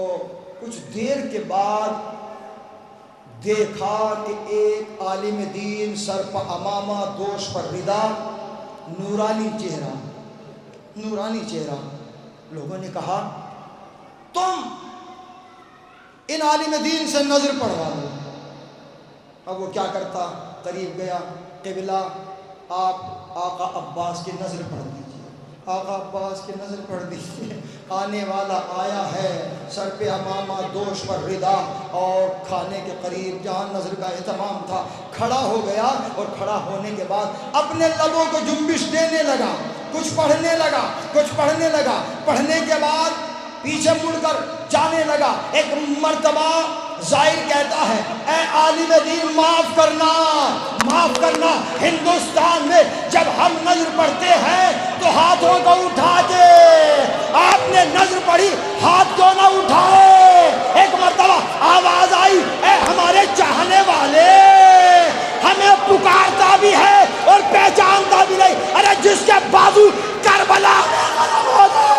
کچھ دیر کے بعد دیکھا کہ ایک عالم دین سر پر امامہ، دوش پر ردا، نورانی چہرہ۔ لوگوں نے کہا تم ان عالم دین سے نظر پڑھوا دو۔ اب وہ کیا کرتا، قریب گیا، قبلہ آپ آقا عباس کی نظر پڑھ دیجیے، آقا عباس کی نظر پڑھ دیجیے۔ آنے والا آیا ہے، سر پہ امامہ، دوش پر ردا، اور کھانے کے قریب جہاں نظر کا اہتمام تھا کھڑا ہو گیا، اور کھڑا ہونے کے بعد اپنے لبوں کو جنبش دینے لگا، کچھ پڑھنے لگا، پڑھنے کے بعد پیچھے مڑ کر جانے لگا۔ ایک مرتبہ زائر کہتا ہے اے عالم دین معاف کرنا، ہندوستان میں جب ہم نظر پڑھتے ہیں تو ہاتھوں کو اٹھا کے، آپ نے نظر پڑھی ہاتھ کیوں نہ اٹھائے؟ ایک مرتبہ آواز آئی اے ہمارے چاہنے والے، ہمیں پکارتا بھی ہے اور پہچانتا بھی نہیں، ارے جس کے بازو کربلا میں غلب ہو گئے۔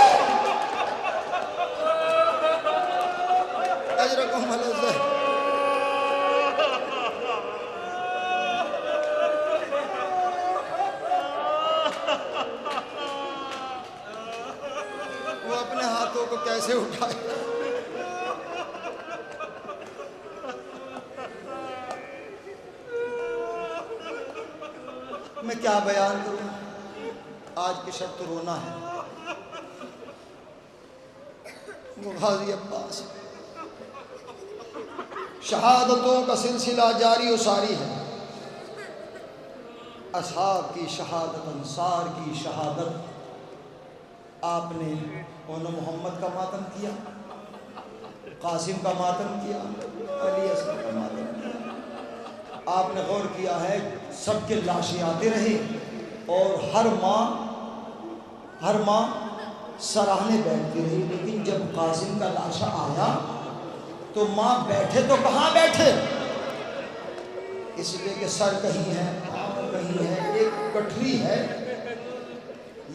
وہ اپنے ہاتھوں کو کیسے اٹھائے؟ میں کیا بیان کروں، آج کی شب تو رونا ہے۔ وہ غازی عباس، شہادتوں کا سلسلہ جاری و ساری ہے، اصحاب کی شہادت، انصار کی شہادت۔ آپ نے اون محمد کا ماتم کیا، قاسم کا ماتم کیا، علی اصغر کا ماتم کیا۔ آپ نے غور کیا ہے سب کے لاشیں آتے رہے، اور ہر ماں سراہنے بیٹھتی رہی، لیکن جب قاسم کا لاشا آیا تو ماں بیٹھے تو کہاں بیٹھے، اس لیے کہ سر کہیں ہے، پاؤں کہیں ہے، ایک گٹھری ہے،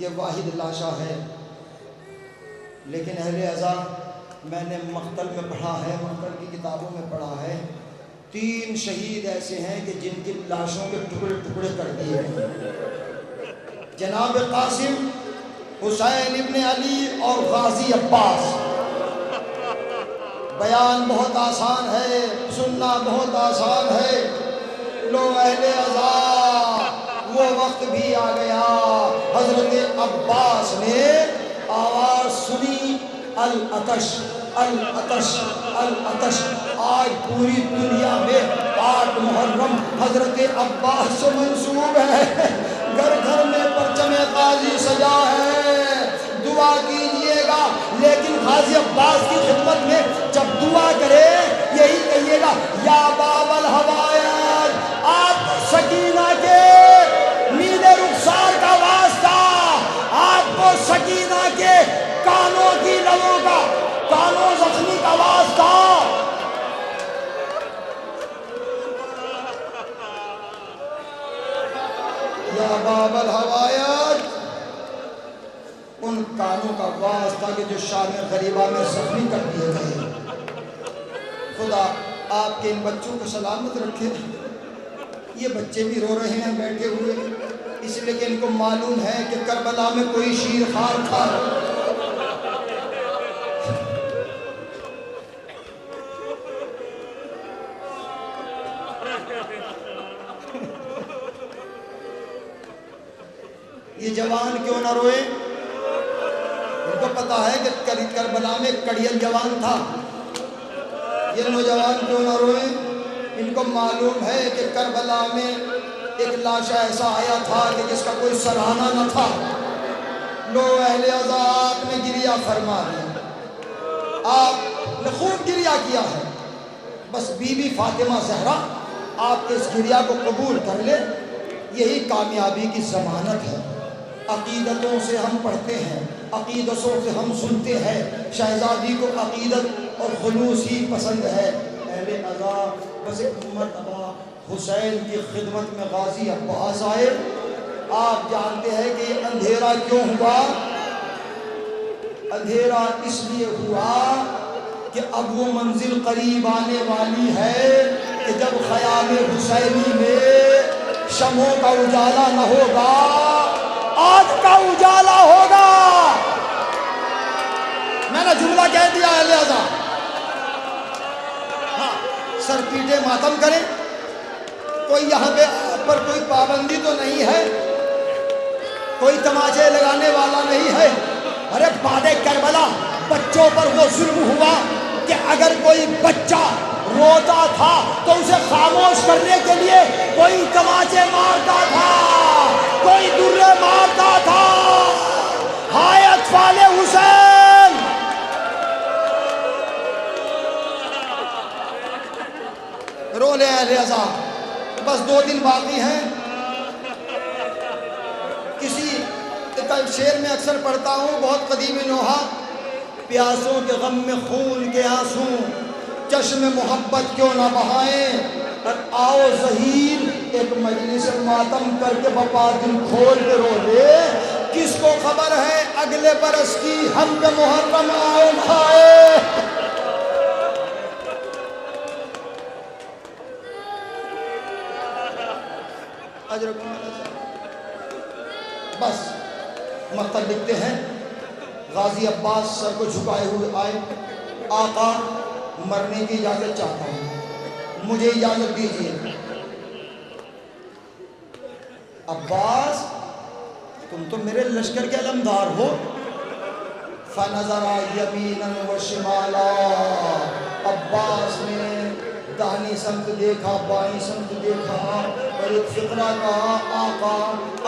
یہ واحد لاشا ہے۔ لیکن اہل عزا، میں نے مقتل میں پڑھا ہے، مقتل کی کتابوں میں پڑھا ہے، 3 شہید ایسے ہیں کہ جن کی لاشوں کے ٹکڑے کر دیے ہیں، جناب قاسم، حسین ابن علی اور غازی عباس۔ بیان بہت آسان ہے، سننا بہت آسان ہے، لو اہل عزا وہ وقت بھی آ گیا، حضرت عباس نے آواز سنی، العطش العطش العطش۔ آج پوری دنیا میں 8 محرم حضرت عباس سے منسوب ہے، گھر گھر میں پرچم غازی سجا ہے، دعا کیجئے گا۔ لیکن غازی عباس کی خدمت میں جب دعا کرے یہی کہیے گا، یا باب الہوایات، آپ سکینہ کے نیلے رخسار کا واسطہ، آپ کو سکینہ کے کانوں کی لبوں کا، کانوں زخمی کا واسطہ۔ یا باب الہوایات، ان کانوں کا واسطہ کہ جو شام غریبہ میں زخمی کر دیے گئے۔ خدا آپ کے ان بچوں کو سلامت رکھے۔ یہ بچے بھی رو رہے ہیں بیٹھے ہوئے، اس لیے کہ ان کو معلوم ہے کہ کربلا میں کوئی شیر خوار تھا۔ یہ جوان کیوں نہ روئے؟ ان کو پتا ہے کہ کربلا میں کڑیل جوان تھا. یہ نوجوان کیوں نہ روئے؟ ان کو معلوم ہے کہ کربلا میں ایک لاشا ایسا آیا تھا کہ جس کا کوئی سرانہ نہ تھا. لو اہل عزا نے گریہ فرما دیا، آپ نے خوب گریہ کیا ہے، بس بی بی فاطمہ زہرا آپ کے اس گریہ کو قبول کر لے، یہی کامیابی کی ضمانت ہے. عقیدتوں سے ہم پڑھتے ہیں، عقیدتوں سے ہم سنتے ہیں، شہزادی کو عقیدت اور خلوص ہی پسند ہے. اہل عزا بس ایک مرتبہ حسین کی خدمت میں غازی عباس آئے. آپ جانتے ہیں کہ یہ اندھیرا کیوں ہوا؟ اندھیرا اس لیے ہوا کہ اب وہ منزل قریب آنے والی ہے کہ جب خیام حسینی میں شمعوں کا اجالا نہ ہوگا، آگ کا اجالا ہوگا. میں نے جملہ کہہ دیا اہل عزا. ہاں، سر پیٹے ماتم کریں، کوئی یہاں پہ آپ پر کوئی پابندی تو نہیں ہے، کوئی تماچے لگانے والا نہیں ہے. ارے بعد کربلا بچوں پر وہ ظلم ہوا کہ اگر کوئی بچہ روتا تھا تو اسے خاموش کرنے کے لیے کوئی تماچے مارتا تھا، کوئی درے مارتا تھا. ہائے اطفال حسین! رو لے اہل عزا، بس 2 دن باقی ہیں. کسی شعر میں اکثر پڑھتا ہوں، بہت قدیمی نوحہ، پیاسوں کے غم میں خون کے آنسو چشم محبت کیوں نہ بہائیں، اور آؤ ظہیر ایک مجلس ماتم کر کے بپا دل کھول کے رو لے. کس کو خبر ہے اگلے برس کی ہم پہ محرم آئے کھائے. بس مقتل لکھتے ہیں، غازی عباس سر کو جھکائے ہوئے آئے. آقا مرنے کی اجازت چاہتا ہوں، مجھے اجازت دیجیے. عباس تم تو میرے لشکر کے علمدار ہو. فنظر یمینا و شمالا، عباس نے داہنی سمت دیکھا، بائیں سمت دیکھا اور ایک فقرہ کہا، آقا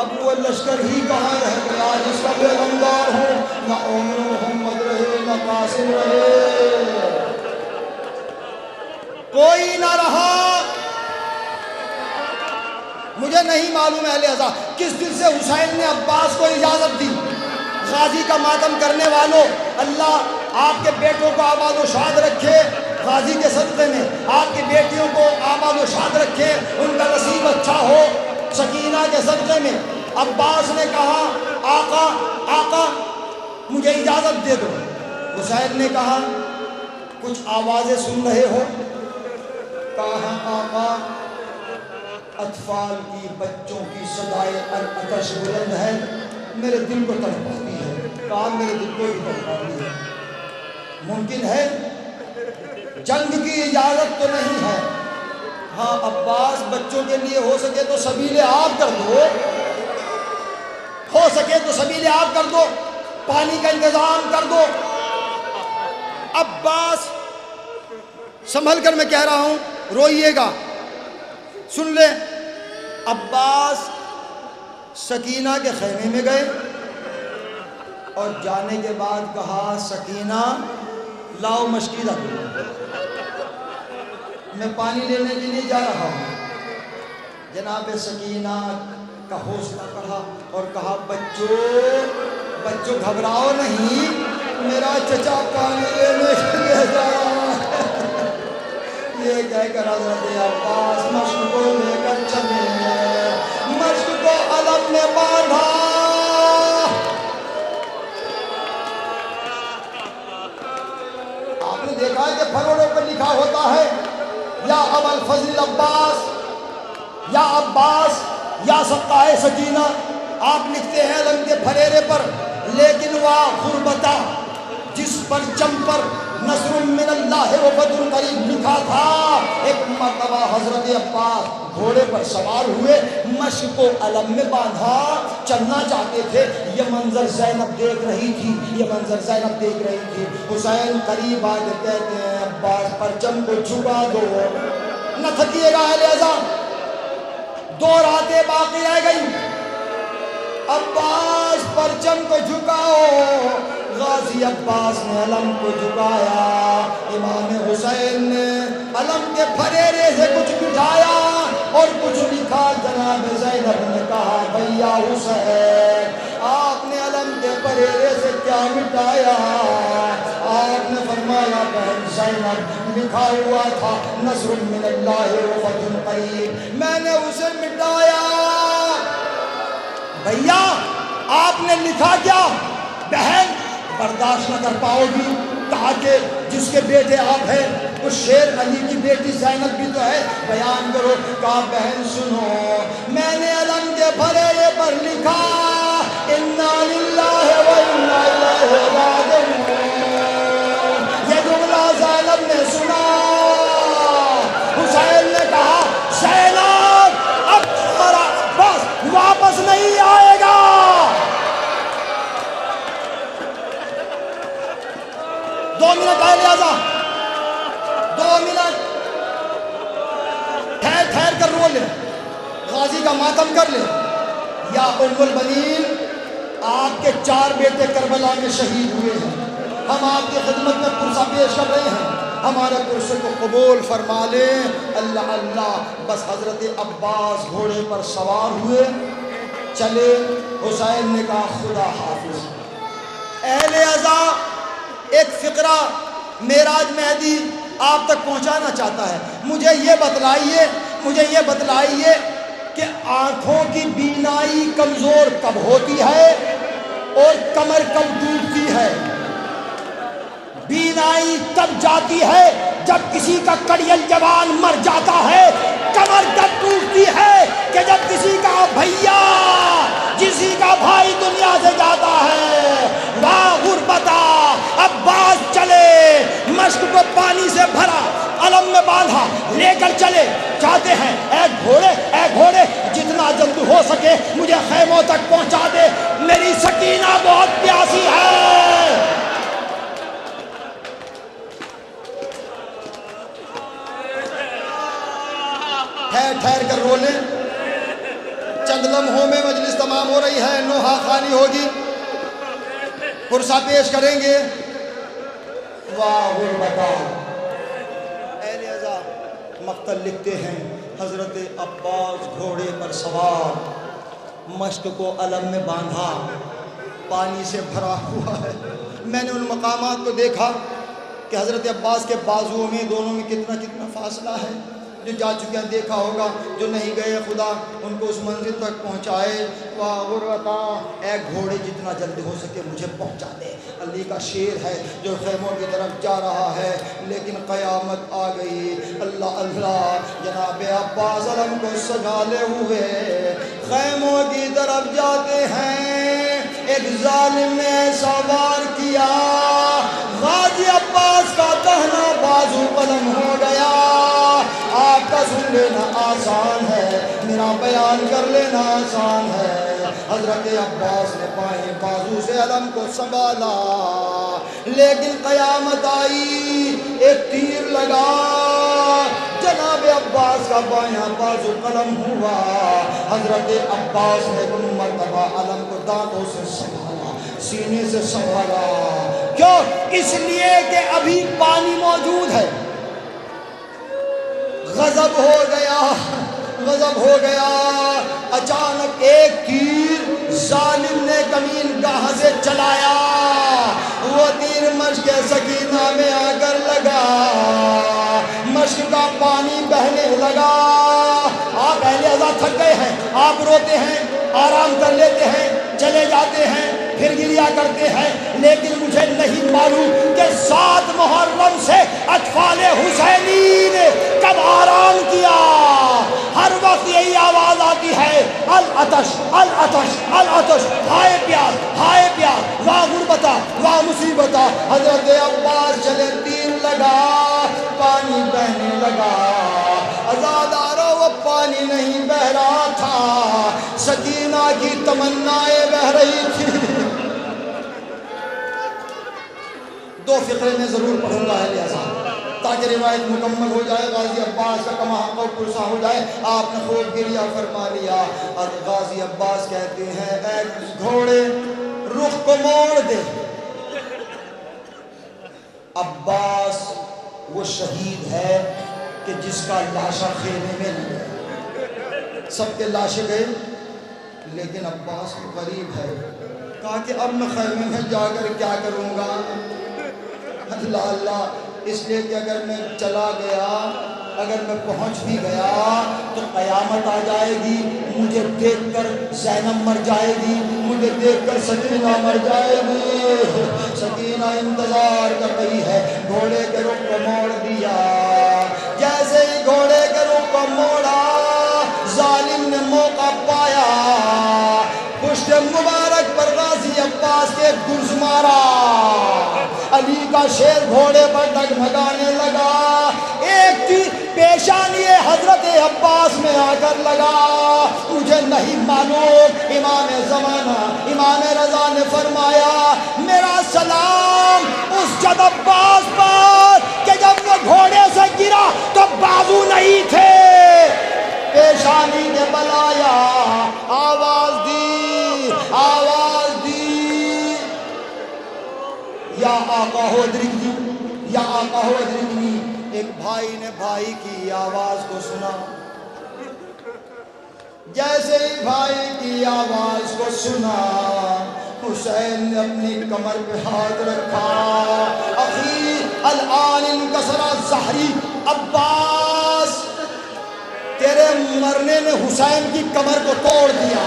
اب وہ لشکر ہی کہاں رہ گیا جس کا میں علمدار ہوں؟ نہ عمر محمد رہے، نہ قاسم رہے، کوئی نہ رہا. مجھے نہیں معلوم اہل عزا کس دل سے حسین نے عباس کو اجازت دی. غازی کا ماتم کرنے والوں، اللہ آپ کے بیٹوں کو آباد و شاد رکھے. غازی کے صدقے میں آپ کی بیٹیوں کو آباد و شاد رکھے، ان کا نصیب اچھا ہو. سکینہ کے صدقے میں عباس نے کہا، آقا آقا مجھے اجازت دے دو. حسین نے کہا، کچھ آوازیں سن رہے ہو؟ کہا آقا اطفال کی، بچوں کی صدائے العطش بلند ہے، میرے دل کو تڑپاتی ہے. کہا میرے دل کو بھی تڑپاتی ہے. ممکن ہے جنگ کی اجازت تو نہیں ہے. ہاں عباس بچوں کے لیے ہو سکے تو سبیل آب کر دو، ہو سکے تو سبیل آب کر دو، پانی کا انتظام کر دو. عباس سنبھل کر میں کہہ رہا ہوں، روئیے گا، سن لے. عباس سکینہ کے خیمے میں گئے اور جانے کے بعد کہا، سکینہ لاؤ مشکیدہ دو، میں پانی لینے کے لیے جا رہا ہوں. جناب سکینہ کا حوصلہ بڑھا اور کہا، بچوں گھبراؤ نہیں، میرا چچا پانی لینے کے لیے جا رہا ہے. یہ کہہ کر حضرت عباس مشک کو لے کر چلے، مشک کو علم میں باندھا. آپ نے دیکھا ہے کہ پھروڑوں پر لکھا ہوتا ہے، یا ابا الفضل عباس، یا عباس، یا سقائے سکینہ. آپ لکھتے ہیں علم کے پھریرے پر، لیکن وا غربتا، جس پرچم پر نصر من اللہ اللہ وفد قریب لکھا تھا۔ ایک مرتبہ حضرت عباس گھوڑے پر سوار ہوئے، مشک کو علم میں باندھا، چلنا چاہتے تھے۔ یہ منظر زینب دیکھ رہی تھی، یہ منظر زینب دیکھ رہی تھی۔ حسین قریب آ کے کہتے ہیں عباس پرچم کو جھکا دو، نہ تھکیے گا اہل عزا، 2 راتیں باقی رہ گئی، عباس پرچم کو جھکاؤ۔ غازی عباس نے علم کو جھکایا، امام حسین نے علم کے پھریرے سے کچھ بٹھایا اور کچھ لکھا۔ جناب زینب نے کہا بھیا حسین آپ نے علم کے پھریرے سے کیا مٹایا؟ آپ نے فرمایا بہن زینب لکھا ہوا تھا نصر من اللہ وفتح قریب، میں نے اسے مٹایا۔ بھیا آپ نے لکھا کیا؟ بہن برداشت نہ کر پاؤ گی، کہا کہ جس کے بیٹے آپ ہیں اس شیر علی کی بیٹی زینب بھی تو ہے، بیان کرو۔ کہا بہن سنو، میں نے علم کے پھریرے پر لکھا انا للہ و انا الیہ راجعون، یہ جملہ زینب نے سنا۔ حسین نے کہا زینب اب تمہارا بس واپس نہیں آئے گا۔ دو منٹ آئے لہذا، 2 منٹ ٹھہر کر رو لے، غازی کا ماتم کر لے۔ یا ام البنین آپ کے 4 بیٹے کربلا میں شہید ہوئے ہیں، ہم آپ کی خدمت میں پرسہ پیش کر رہے ہیں، ہمارے پرسے کو قبول فرما لیں۔ اللہ اللہ۔ بس حضرت عباس گھوڑے پر سوار ہوئے، چلے۔ حسین نے کہا خدا حافظ۔ اہل عزا ایک فقرہ معراج مہدی آپ تک پہنچانا چاہتا ہے۔ مجھے یہ بتلائیے کہ آنکھوں کی بینائی کمزور کب ہوتی ہے اور کمر کب ٹوٹتی ہے؟ بینائی تب جاتی ہے جب کسی کا کڑیل جوان مر جاتا ہے، کمر تب ٹوٹتی ہے کہ جب کسی کا بھیا، کسی کا بھائی دنیا سے جاتا ہے۔ واہ غربتا، عباس چلے، مشک کو پانی سے بھرا، علم میں باندھا، لے کر چلے، چاہتے ہیں اے گھوڑے جتنا جلد ہو سکے مجھے خیموں تک پہنچا دے، میری سکینہ بہت پیاسی ہے۔ ٹھہر کر رو لیں، چند لمحوں میں مجلس تمام ہو رہی ہے، نوحہ خوانی ہوگی، پرسہ پیش کریں گے۔ واہ غربتا۔ اہل عزا مقتل لکھتے ہیں حضرت عباس گھوڑے پر سوار، مشک کو علم میں باندھا، پانی سے بھرا ہوا ہے۔ میں نے ان مقامات کو دیکھا کہ حضرت عباس کے بازوؤں میں دونوں میں کتنا فاصلہ ہے۔ جو جا چکے ہیں دیکھا ہوگا، جو نہیں گئے خدا ان کو اس منزل تک پہنچائے۔ واہ غربتا، اے گھوڑے جتنا جلدی ہو سکے مجھے پہنچا دے۔ علی کا شیر ہے جو خیموں کی طرف جا رہا ہے، لیکن قیامت آ گئی۔ اللہ اللہ، جناب عباس علم کو سجالے ہوئے خیموں کی طرف جاتے ہیں۔ ایک ظالم نے ایسا وار کیا، غازی عباس کا دہنا بازو قلم ہو گیا۔ آپ کا سن لینا آسان ہے، میرا بیان کر لینا آسان ہے۔ حضرت عباس نے بائیں بازو سے علم کو سنبھالا، لیکن قیامت آئی، ایک تیر لگا، جناب عباس کا بائیں بازو قلم ہوا۔ حضرت عباس نے ایک مرتبہ علم کو دانتوں سے سنبھالا، سینے سے سنبھالا۔ کیوں؟ اس لیے کہ ابھی پانی موجود ہے۔ غضب ہو گیا، اچانک ایک تیر ظالم نے کمین گاہ سے چلایا، وہ تیر مشک سکینہ میں آ کر لگا، مشک کا پانی بہنے لگا۔ آپ اہل عزا تھک گئے ہیں، آپ روتے ہیں، آرام کر لیتے ہیں، چلے جاتے ہیں، پھر گریا کرتے ہیں، لیکن مجھے نہیں معلوم کہ 7 محرم سے اطفال حسینی نے کب آرام کیا۔ ہر وقت یہی آواز آتی ہے، العطش العطش العطش، ہائے پیاس ہائے پیاس، واہ غربتا واہ مصیبتا۔ حضرت عباس چلے، تیر لگا، آقا کی تمنائیں بہ رہی تھی. دو فقرے میں ضرور پڑھوں گا اہل ازاں تاکہ روایت مکمل ہو جائے. غازی عباس کا کما حق و پرسا ہو جائے. آپ نے خوب گریہ فرما لیا اور غازی عباس کہتے ہیں اے گھوڑے رخ کو موڑ دے. عباس وہ شہید ہے کہ جس کا لاشا خیمے میں نہیں گیا. سب کے لاشیں گئے لیکن عباس غریب ہے. کہا کہ اب میں خیمے میں جا کر کیا کروں گا. اللہ اللہ اس لیے کہ اگر میں چلا گیا اگر میں پہنچ بھی گیا تو قیامت آ جائے گی. مجھے دیکھ کر زینب مر جائے گی, مجھے دیکھ کر سکینہ مر جائے گی. سکینہ انتظار کر رہی ہے. گھوڑے کے رخ کو موڑ دیا. جیسے ہی گھوڑے کے رخ کو موڑا ظالم نے موقع پایا. پشت مبارک پر غازی عباس کے گرز مارا. علی کا شیر گھوڑے پر ڈگمگانے لگا. ایک تیر پیشانی حضرت عباس میں آ کر لگا. مجھے نہیں معلوم امام زمانہ امام رضا نے فرمایا میرا سلام اس جد عباس پر کہ جب وہ گھوڑے سے گرا تو بازو نہیں تھے. پیشانی نے بلایا, آواز دی, آواز دی, یا آقا ہو ادرکنی, یا آقا ہو ادرکنی. ایک بھائی نے بھائی کی آواز کو سنا. جیسے ہی بھائی کی آواز کو سنا حسین نے اپنی کمر پہ ہاتھ رکھا. اخی الآن انکسر ظہری. عباس تیرے مرنے نے حسین کی کمر کو توڑ دیا.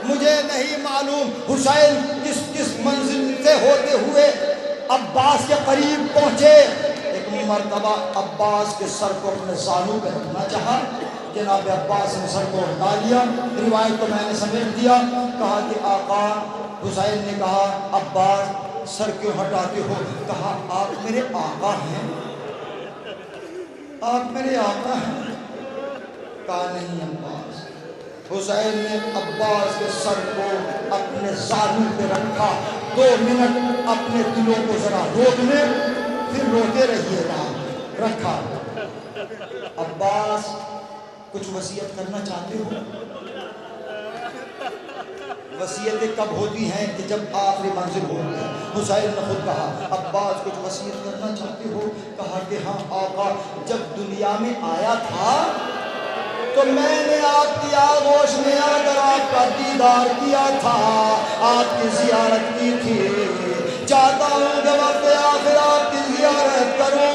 مجھے نہیں معلوم حسین کس منزل سے ہوتے ہوئے عباس کے قریب پہنچے. ایک مرتبہ عباس کے سر کو اپنے زانو پہ رکھنا چاہا. جناب عباس نے سر کو ہٹا لیا. روایت کو میں نے سمیٹ دیا. کہا کہ آقا, حسین نے کہا عباس سر کیوں ہٹاتے ہو. کہا آپ میرے آقا ہیں, آپ میرے آقا ہیں. کہا نہیں عباس. حسین نے عباس کے سر کو اپنے زانو پہ رکھا. 2 منٹ اپنے دلوں کو ذرا روک لیں پھر روتے رہیے گا. رکھا. عباس کچھ وصیت کرنا چاہتے ہو. وصیتیں کب ہوتی ہیں کہ جب آخری منزل ہوتی ہے. حسین نے خود کہا عباس کچھ وصیت کرنا چاہتے ہو. کہا کہ ہاں آقا, جب دنیا میں آیا تھا تو میں نے آپ کی آغوش میں آ کر آپ کا دیدار کیا تھا, آپ کی زیارت کی تھی. چاہتا ہوں کہ وقت آخر آپ کی زیارت کروں.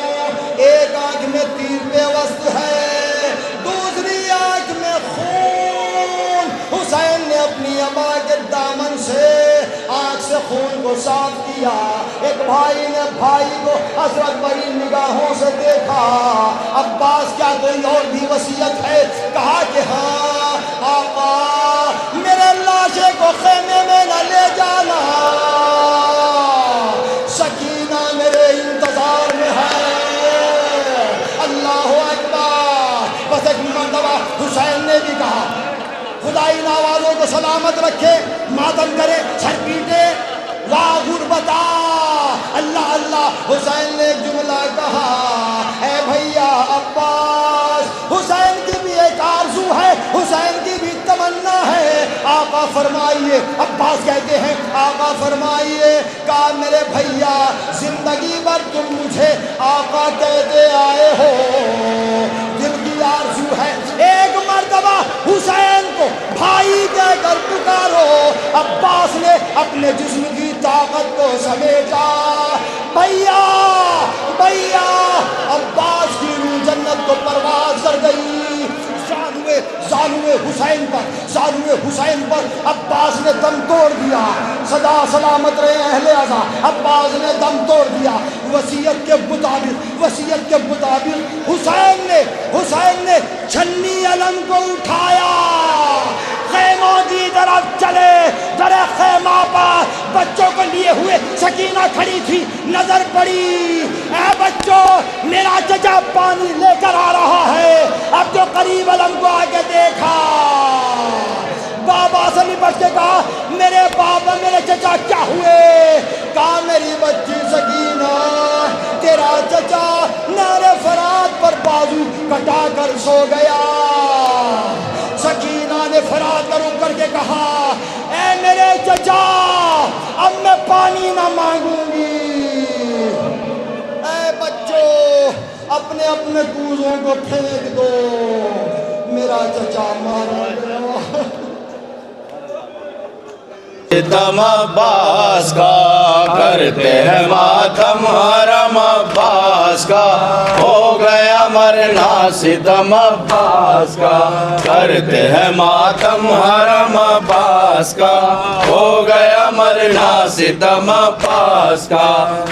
ایک آنکھ میں تیر پیوست ہے, دوسری آنکھ میں خون. حسین نے اپنی ابا کے دامن سے آنکھ سے خون کو صاف کیا. ایک بھائی نے بھائی کو حسرت بھری نگاہوں سے دیکھا. عباس کیا کوئی اور بھی وصیت ہے. کہا کہ ہاں آقا, میرے لاشے کو خیمے میں نہ لے جانا, سکینہ میرے انتظار میں ہے. اللہ اکبر. بس ایک مرتبہ حسین نے بھی کہا خدا ان آوازوں کو سلامت رکھے, ماتم کرے, سر پیٹے, واہ غربتا. اللہ اللہ. حسین نے ایک جملہ کہا اے بھیا عباس, حسین کی بھی ایک آرزو ہے, حسین کی بھی تمنا ہے. آقا فرمائیے. عباس کہتے ہیں آقا فرمائیے. کہا میرے بھیا زندگی بھر تم مجھے آقا کہتے آئے ہو, دل کی آرزو ہے ایک مرتبہ حسین کو بھائی کہہ کر پکارو. عباس نے اپنے جسم کی طاقت کو سمیٹا. بھیا بھیا. عباس کی روح جنت کو پرواز کر گئی. زانوے حسین پر, زانوے حسین پر عباس نے دم توڑ دیا. صدا سلامت رہے اہل ازاں. عباس نے دم توڑ دیا. وصیت کے مطابق حسین نے چھنی علم کو اٹھایا, خیموں کی طرف چلے. در خیمہ پر بچوں کو لیے ہوئے سکینہ کھڑی تھی. نظر پڑی, اے بچوں میرا چچا پانی لے کر آ رہا ہے. اب جو قریب علم کو آگے دیکھا بابا سے لپٹ کے کہا میرے بابا میرے چچا کیا ہوئے؟ کہا میری بچی سکینہ تیرا چچا نہر فرات پر بازو کٹا کر سو گیا۔ سکینہ نے فرات پر رک کر کے کہا اے میرے چچا اب میں پانی نہ مانگوں گی۔ اے بچوں اپنے اپنے کوزوں کو پھینک دو، میرا چچا مارا گیا۔ ستم عباس کا کرتے ہیں ماتم حرم عباس کا، ہو گیا مرنا ستم عباس کا، کرتے ہیں ماتم حرم عباس کا، ہو گیا مرنا ستم عباس کا،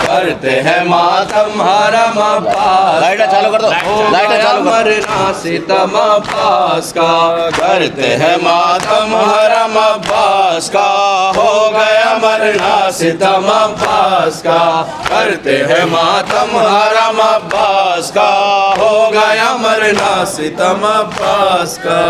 کرتے ہیں ماتم حرم عباس۔ لائٹیں چالو کر دو، لائٹیں چالو کر دو۔ مرنا ستم عباس کا، کرتے ہیں ماتم حرم عباس کا، ہو گیا مرنا ستم عباس کا، کرتے ہیں ماتم حرم عباس کا، ہو گیا مرنا ستم عباس کا۔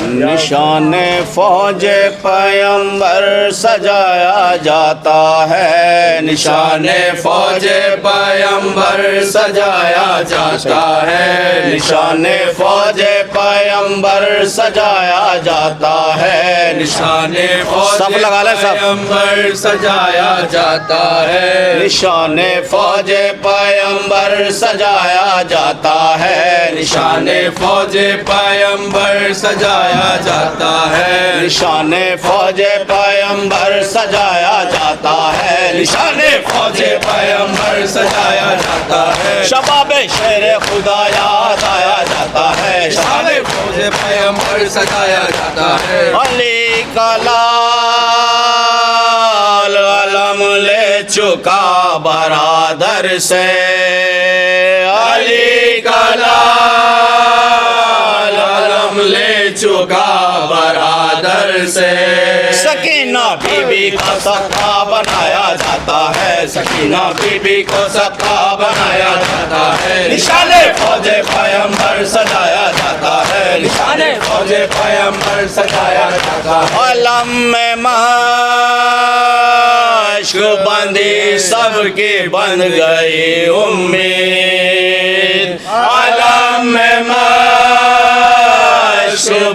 نشان فوج پیمبر سجایا جاتا ہے، نشان فوج پیمبر سجایا جاتا ہے، نشان فوج پیمبر سجایا جاتا ہے، نشان فوج سب لگا لے سب پیمبر سجایا جاتا ہے، نشان فوج پیمبر سجایا جاتا ہے، نشان فوج پیمبر سجایا جاتا ہے، نشان فوج پیمبر سجایا جاتا ہے، نشان فوج پیمبر سجایا جاتا ہے، شباب شیر خدا یاد آیا جاتا ہے، شان فوج پیمبر سجایا جاتا ہے۔ علی کا لال علم لے چکا برادر سے، علی کا لال علم لے چکا برادر سے، سکینہ بی بی کو سکا بنایا جاتا ہے، سکینہ بی بی کو سکا بنایا جاتا ہے، نشان فوج پیمبر سجایا جاتا ہے، نشان فوج پیمبر سجایا جاتا ہے۔ علم میں مشق بندی سب کی بن گئی امید، علم میں مشق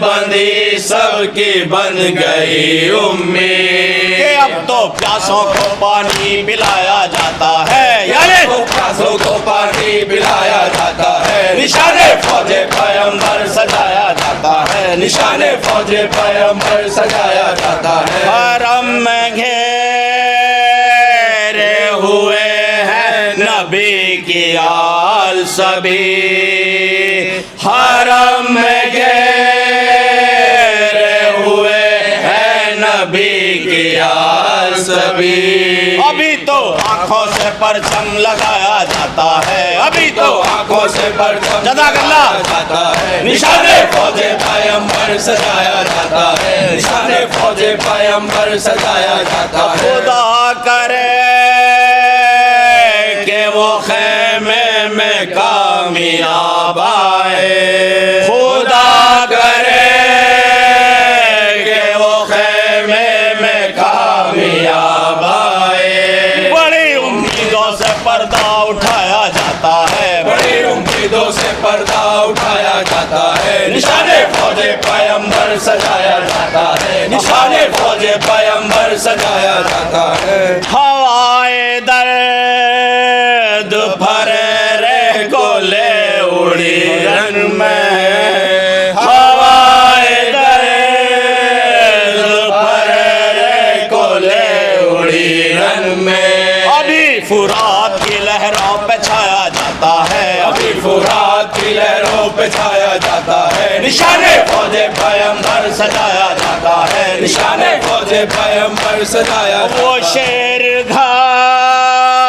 بندی سب کی بن گئی امید، کہ اب تو پیاسوں کو پانی پلایا جاتا ہے، یعنی پیاسوں کو پانی پلایا جاتا ہے، نشان فوج پیمبر سجایا جاتا ہے، نشان فوج پیمبر سجایا جاتا ہے۔ حرم میں گھیرے ہوئے ہیں نبی کی آل سبھی، حرم میں گھیرے ہوئے ہیں نبی کی آل سبھی، ابھی تو آنکھوں سے پرچم لگایا جاتا ہے، ابھی تو آنکھوں سے پرچم جزاک اللہ جاتا ہے، نشان فوج پیمبر سجایا جاتا ہے، نشان فوج پیمبر سجایا جاتا ہے۔ خدا کرے کہ وہ خیمے میں کامیاب آئے، خدا کرے کہ وہ خیمے میں کامیاب آئے، بڑی امیدوں سے پردہ اٹھایا جاتا ہے، بڑی امیدوں سے پردہ اٹھایا جاتا ہے، نشان فوج پیمبر سجایا جاتا ہے، نشان فوج پیمبر سجایا جاتا ہے۔ ہوائے درد پھرے کو لے اڑی رن میں، ہوائے درد پھرے کو لے اڑی رن میں، ابھی فرات کی لہروں پہ چھایا جاتا ہے، ابھی فرات کی لہروں پہ چھایا جاتا ہے، نشان فوج پیمبر سجایا جاتا ہے، نشان فوج پیمبر سجایا جاتا ہے۔ وہ شیر گھاٹ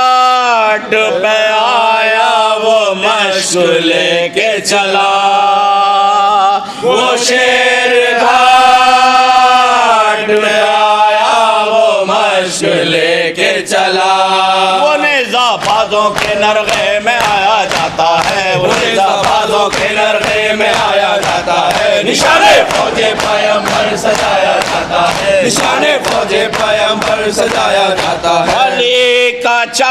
پہ آیا وہ مشک لے کے چلا، وہ شیر گھاٹ پہ آیا وہ مشک لے کے چلا، وہ نیزہ بازوں کے نرغے میں آیا جاتا ہے، وہ نیزہ بازوں کے نرغے میں آیا جاتا ہے، نشان فوج پیمبر سجایا جاتا ہے۔ جاتا ہے نشان فوج پیغمبر سجایا جاتا ہے علی کا چاند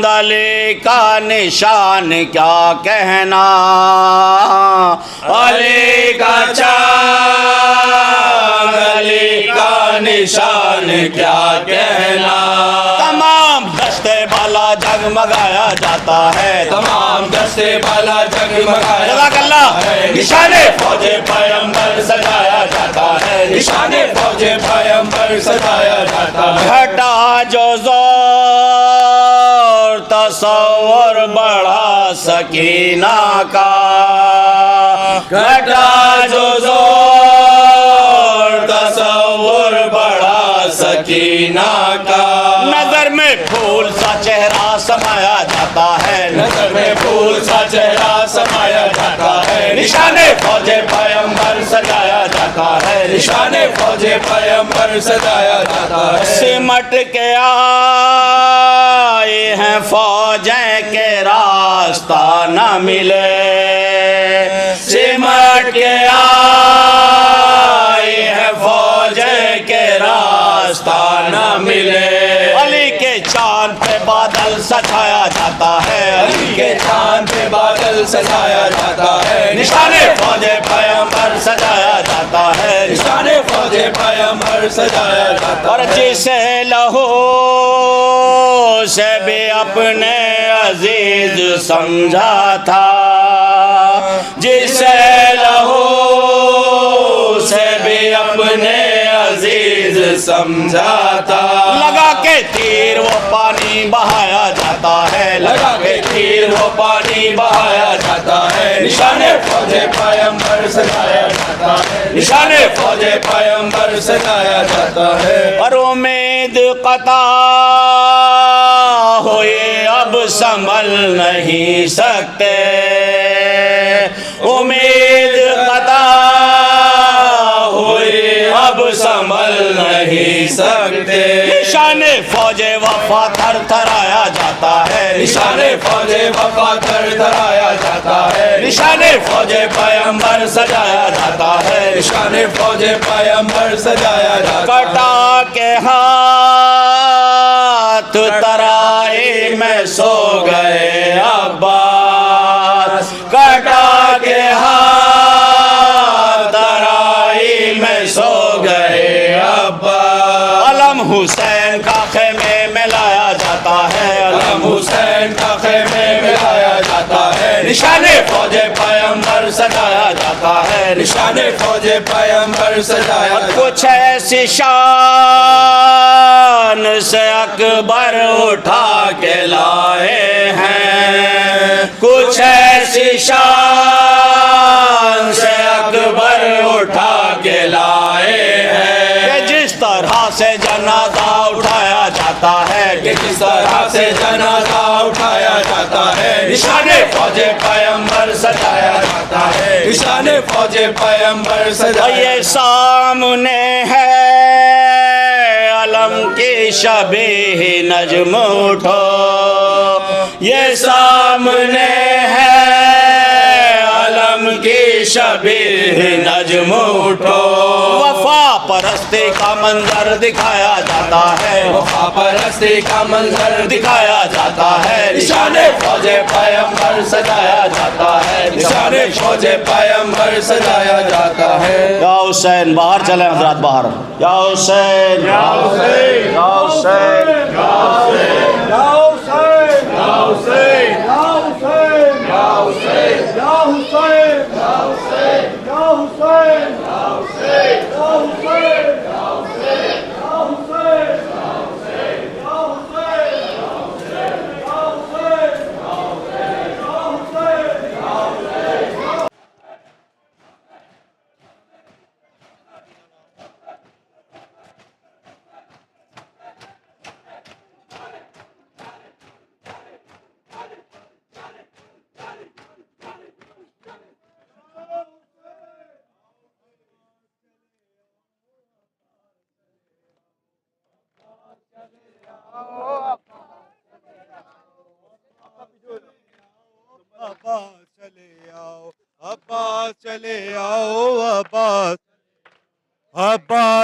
علی کا نشان کیا کہنا علی کا چاند علی کا نشان کیا کہنا تمام دستے بالا جگمگایا جاتا ہے تمام دستے بالا جگمگایا جزاک اللہ نشان فوج پیغمبر سجایا جاتا ہے نشان فوج پیغمبر سجایا جاتا ہے گھٹا جو زور تصور بڑھا سکینہ کا گھٹا جو زور تصور بڑھا سکینہ کا نظر میں پھول سا چہرہ سمایا جاتا ہے نظر میں پھول سا چہرہ سمایا جاتا ہے نشان فوج پیغمبر سجایا جاتا ہے نشان فوج پیغمبر سجایا جاتا ہے سمٹ کے آئے ہیں فوجیں کے راستہ نہ ملے سمٹ کے آئے ہیں فوجیں کے راستہ نہ ملے علی کے چاند پہ بادل سجایا جاتا ہے علی کے چاند پہ بادل سجایا جاتا ہے نشان فوج پیغمبر سجایا جاتا ہے نشان فوج پیغمبر سجایا جاتا اور ہے جسے لہو سے بھی اپنے عزیز سمجھا تھا جسے لہو سے بھی اپنے عزیز سمجھا تھا لگا کے تیر وہ پانی بہایا جاتا ہے لگا کے تیر وہ پانی بہایا جاتا ہے نشان فوج پیغمبر سجایا جاتا ہے نشان فوج پیغمبر سجایا جاتا ہے اور امید قطع ہوئے اب سنبھل نہیں سکتے امید قطع ہوئے اب سنبھل نہیں سکتے نشان فوج وفا تھر تھرایا جاتا ہے نشان فوج وفا تھر تھرایا جاتا ہے نشان فوج پیغمبر سجایا جاتا ہے نشان فوج پیغمبر سجایا جاتا ہے کٹا کے ہاتھ ترائی میں سو گئے عباس کٹا کے ہاتھ ترائی میں سو گئے عباس علم حسین کا خیمے میں لایا جاتا ہے علم حسین کا خیمے میں لایا جاتا ہے نشان فوج پیغمبر سجایا جاتا ہے نشان فوج پیغمبر سجایا جاتا ہے کچھ ایسی شان سے اکبر اٹھا کے لائے ہیں کچھ ایسی شان سے اکبر اٹھا کے لائے ہیں کہ جس طرح سے جنازہ اٹھایا جاتا ہے کہ جس طرح سے جنازہ اٹھایا جاتا ہے نشان فوج پیغمبر سجایا جاتا ہے نشان فوج پیغمبر سجایا یہ سامنے ہے علم کی شبیہ نجم اٹھو یہ سامنے ہے علم کی شبیہ نجم اٹھو وفا پرستی کا منظر دکھایا جاتا ہے وفا پرستی کا منظر دکھایا جاتا ہے نشان فوج پیغمبر سجایا جاتا ہے نشان فوج پیغمبر سجایا جاتا ہے یا حسین باہر چلیں حضرات باہر یا حسین یا حسین یا حسین یا حسین یا حسین یا حسین یا حسین یا حسین یا حسین یا حسین یا حسین یا حسین یا حسین عباس چلے آؤ عباس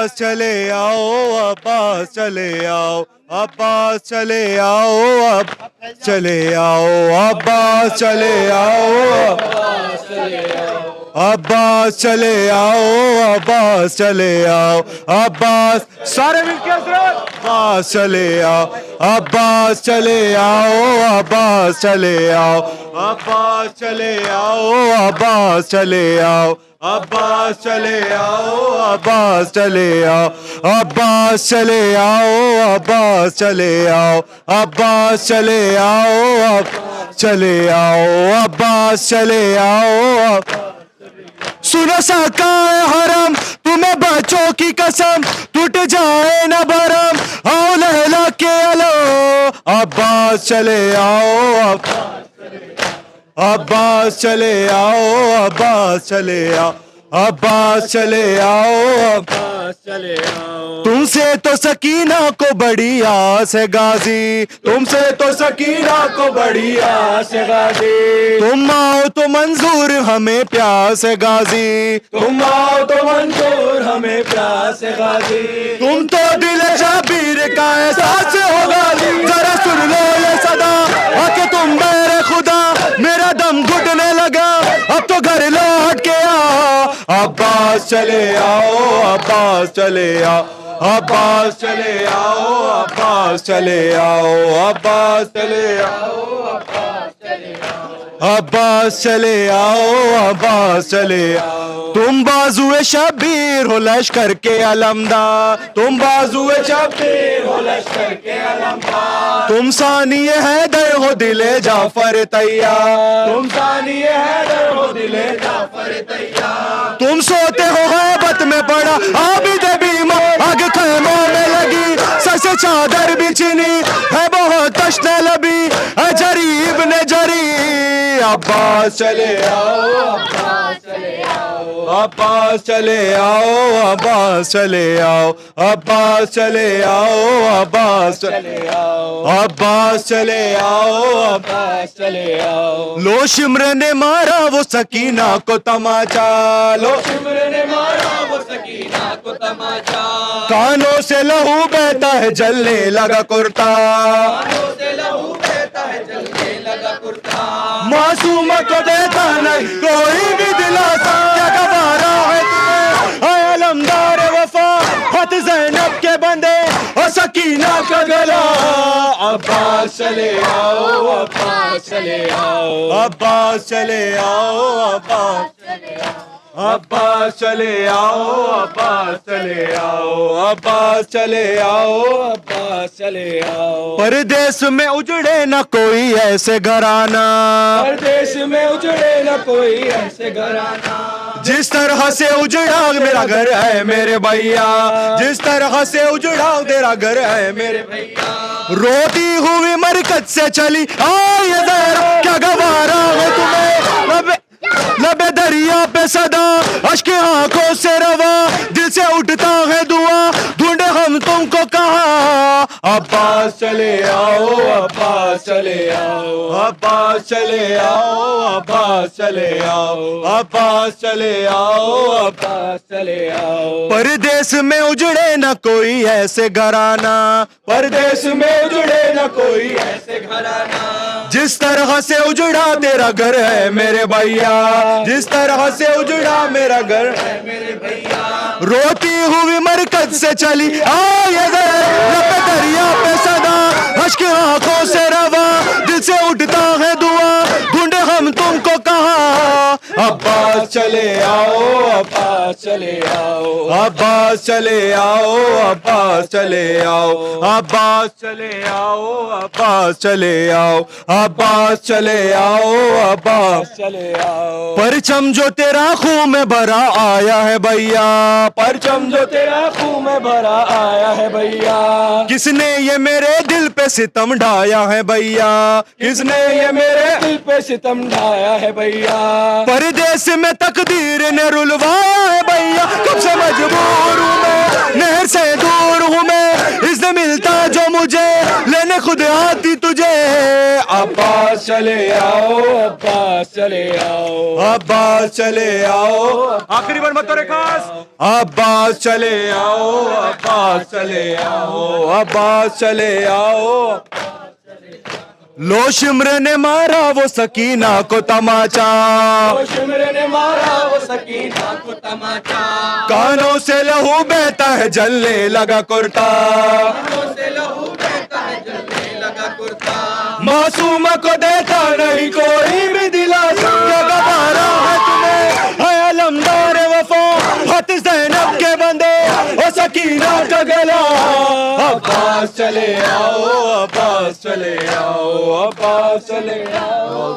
عباس چلے آؤ عباس چلے آؤ عباس چلے آؤ اب چلے آؤ عباس چلے آؤ عباس چلے آؤ عباس چلے آؤ عباس سارے مل کے حضرت عباس چلے آؤ عباس چلے آؤ عباس چلے آؤ عباس چلے آؤ عباس چلے آؤ عباس چلے آؤ عباس چلے آؤ عباس چلے آؤ عباس چلے آؤ عباس چلے آؤ چلے آؤ عباس چلے آؤ سنو ساکائے حرم تمہیں بچوں کی قسم ٹوٹ جائے نہ بھرم آؤ لہلا کے الو عباس چلے آؤ عباس چلے آؤ عباس چلے آؤ عباس چلے آؤ تم سے تو سکینہ کو بڑی آس ہے غازی تم سے تو سکینہ کو بڑی آس ہے غازی تم آؤ تو منظور ہمیں پیاس ہے غازی تم آؤ تو منظور ہمیں پیاس ہے غازی تم تو دل شبیر کا احساس ہو غازی ذرا سن لو یہ صدا آ کے تم میرے خدا میرا دم گھٹنے لگا اب تو گھر لوٹ کے آ عباس چلے آؤ عباس چلے آؤ عباس چلے آؤ عباس چلے آؤ عباس چلے آؤ عباس چلے آؤ عباس چلے آؤ تم بازوئے شبیر ہو لشکر کے علمدار تم بازوئے شبیر ہو لشکر کے علمدار تم ثانی حیدر ہو دل جعفر تیار تم ثانی حیدر ہو دل جعفر تیار تم سوتے ہو غیبت میں پڑا عابد بیمار آگ خیموں میں لگی سر سے چادر بچھنی ہے بہت تشنہ لبی اے جریب نے جری عباس چلے آؤ عباس چلے آؤ عباس چلے آؤ عباس چلے آؤ عباس چلے آؤ عباس چلے آؤ عباس چلے آؤ عباس چلے آؤ لو شمر نے مارا وہ سکینہ کو تماچا لو شمر نے مارا وہ سکینہ کو تماچا کانوں سے لہو بہتا ہے جلنے لگا کرتا کانوں سے لہو بہتا ہے جلنے لگا کرتا معصومہ کو دیتا نہیں کوئی بھی دلاسا کیا گوارا ہے تمہیں اے علمدار وفا ہاتھ زینب کے بندے اور سکینہ کا گلا عباس چلے آؤ عباس چلے آؤ عباس چلے آؤ عباس چلے آؤ عباس چلے آؤ عباس چلے آؤ عباس چلے آؤ عباس چلے آؤ پردیس میں اجڑے نہ کوئی ایسے گھرانہ پردیس میں اجڑے نہ کوئی ایسے گھرانہ جس طرح سے اجڑا میرا گھر ہے میرے بھیا جس طرح سے اجڑا تیرا گھر ہے میرے بھیا روتی ہوئی مرکز سے چلی آئے ذرا کیا گوارا ہے تمہیں لبے دریا پہ صدا اشک آنکھوں سے روا دل سے اٹھتا ہے دعا ڈھونڈے ہم تم کو کہاں عباس چلے آؤ عباس چلے آؤ عباس چلے آؤ عباس چلے آؤ عباس چلے آؤ عباس چلے آؤ پردیس میں اجڑے نہ کوئی ایسے گھرانہ پردیس میں اجڑے نہ کوئی ایسے گھرانہ جس طرح سے اجڑا تیرا گھر ہے میرے بھیا جس طرح سے اجڑا میرا گھر ہے میرے بھیا روتی ہوئی مرکز سے چلی آئے لبے دریا پہ صدا اشک آنکھوں سے روا دل سے اٹھتا ہے دعا ڈھونڈے ہم تم کو کہاں عباس چلے آؤ عباس چلے آؤ عباس چلے آؤ عباس چلے آؤ عباس چلے آؤ عباس چلے آؤ عباس چلے آؤ عباس چلے آؤ پرچم جو تیرا خون میں بھرا آیا ہے بھیا پرچم جو تیرا خون میں بھرا آیا ہے بھیا کس نے یہ میرے دل پہ ستم ڈھایا ہے بھیا کس نے یہ میرے دل پہ ستم ڈھایا ہے بھیا پردیس میں تقدیر نے رلوایا ہے بھیا کب سے مجبور ہوں میں نہر سے دور ہوں میں اس نے ملتا جو مجھے لینے خود آتی تجھے عباس چلے آؤ عباس چلے آؤ عباس چلے آؤ آخری بار مت کرے خاص عباس چلے آؤ عباس چلے آؤ عباس چلے آؤ لو شمر نے مارا وہ سکینہ کو تماچا شمر نے مارا وہ سکینہ کو تماچا کانوں سے لہو بہتا ہے جلنے لگا کرتا سے لہو بہتا ہے جلنے لگا کرتا معصوم کو دیتا نہیں کوئی بھی دلاسا گوارا ہے تمہیں ہے علمدار وفا ہاتھ زینب کے بندے او سکینہ کا گلا عباس چلے آؤ عباس چلے آؤ عباس چلے آؤ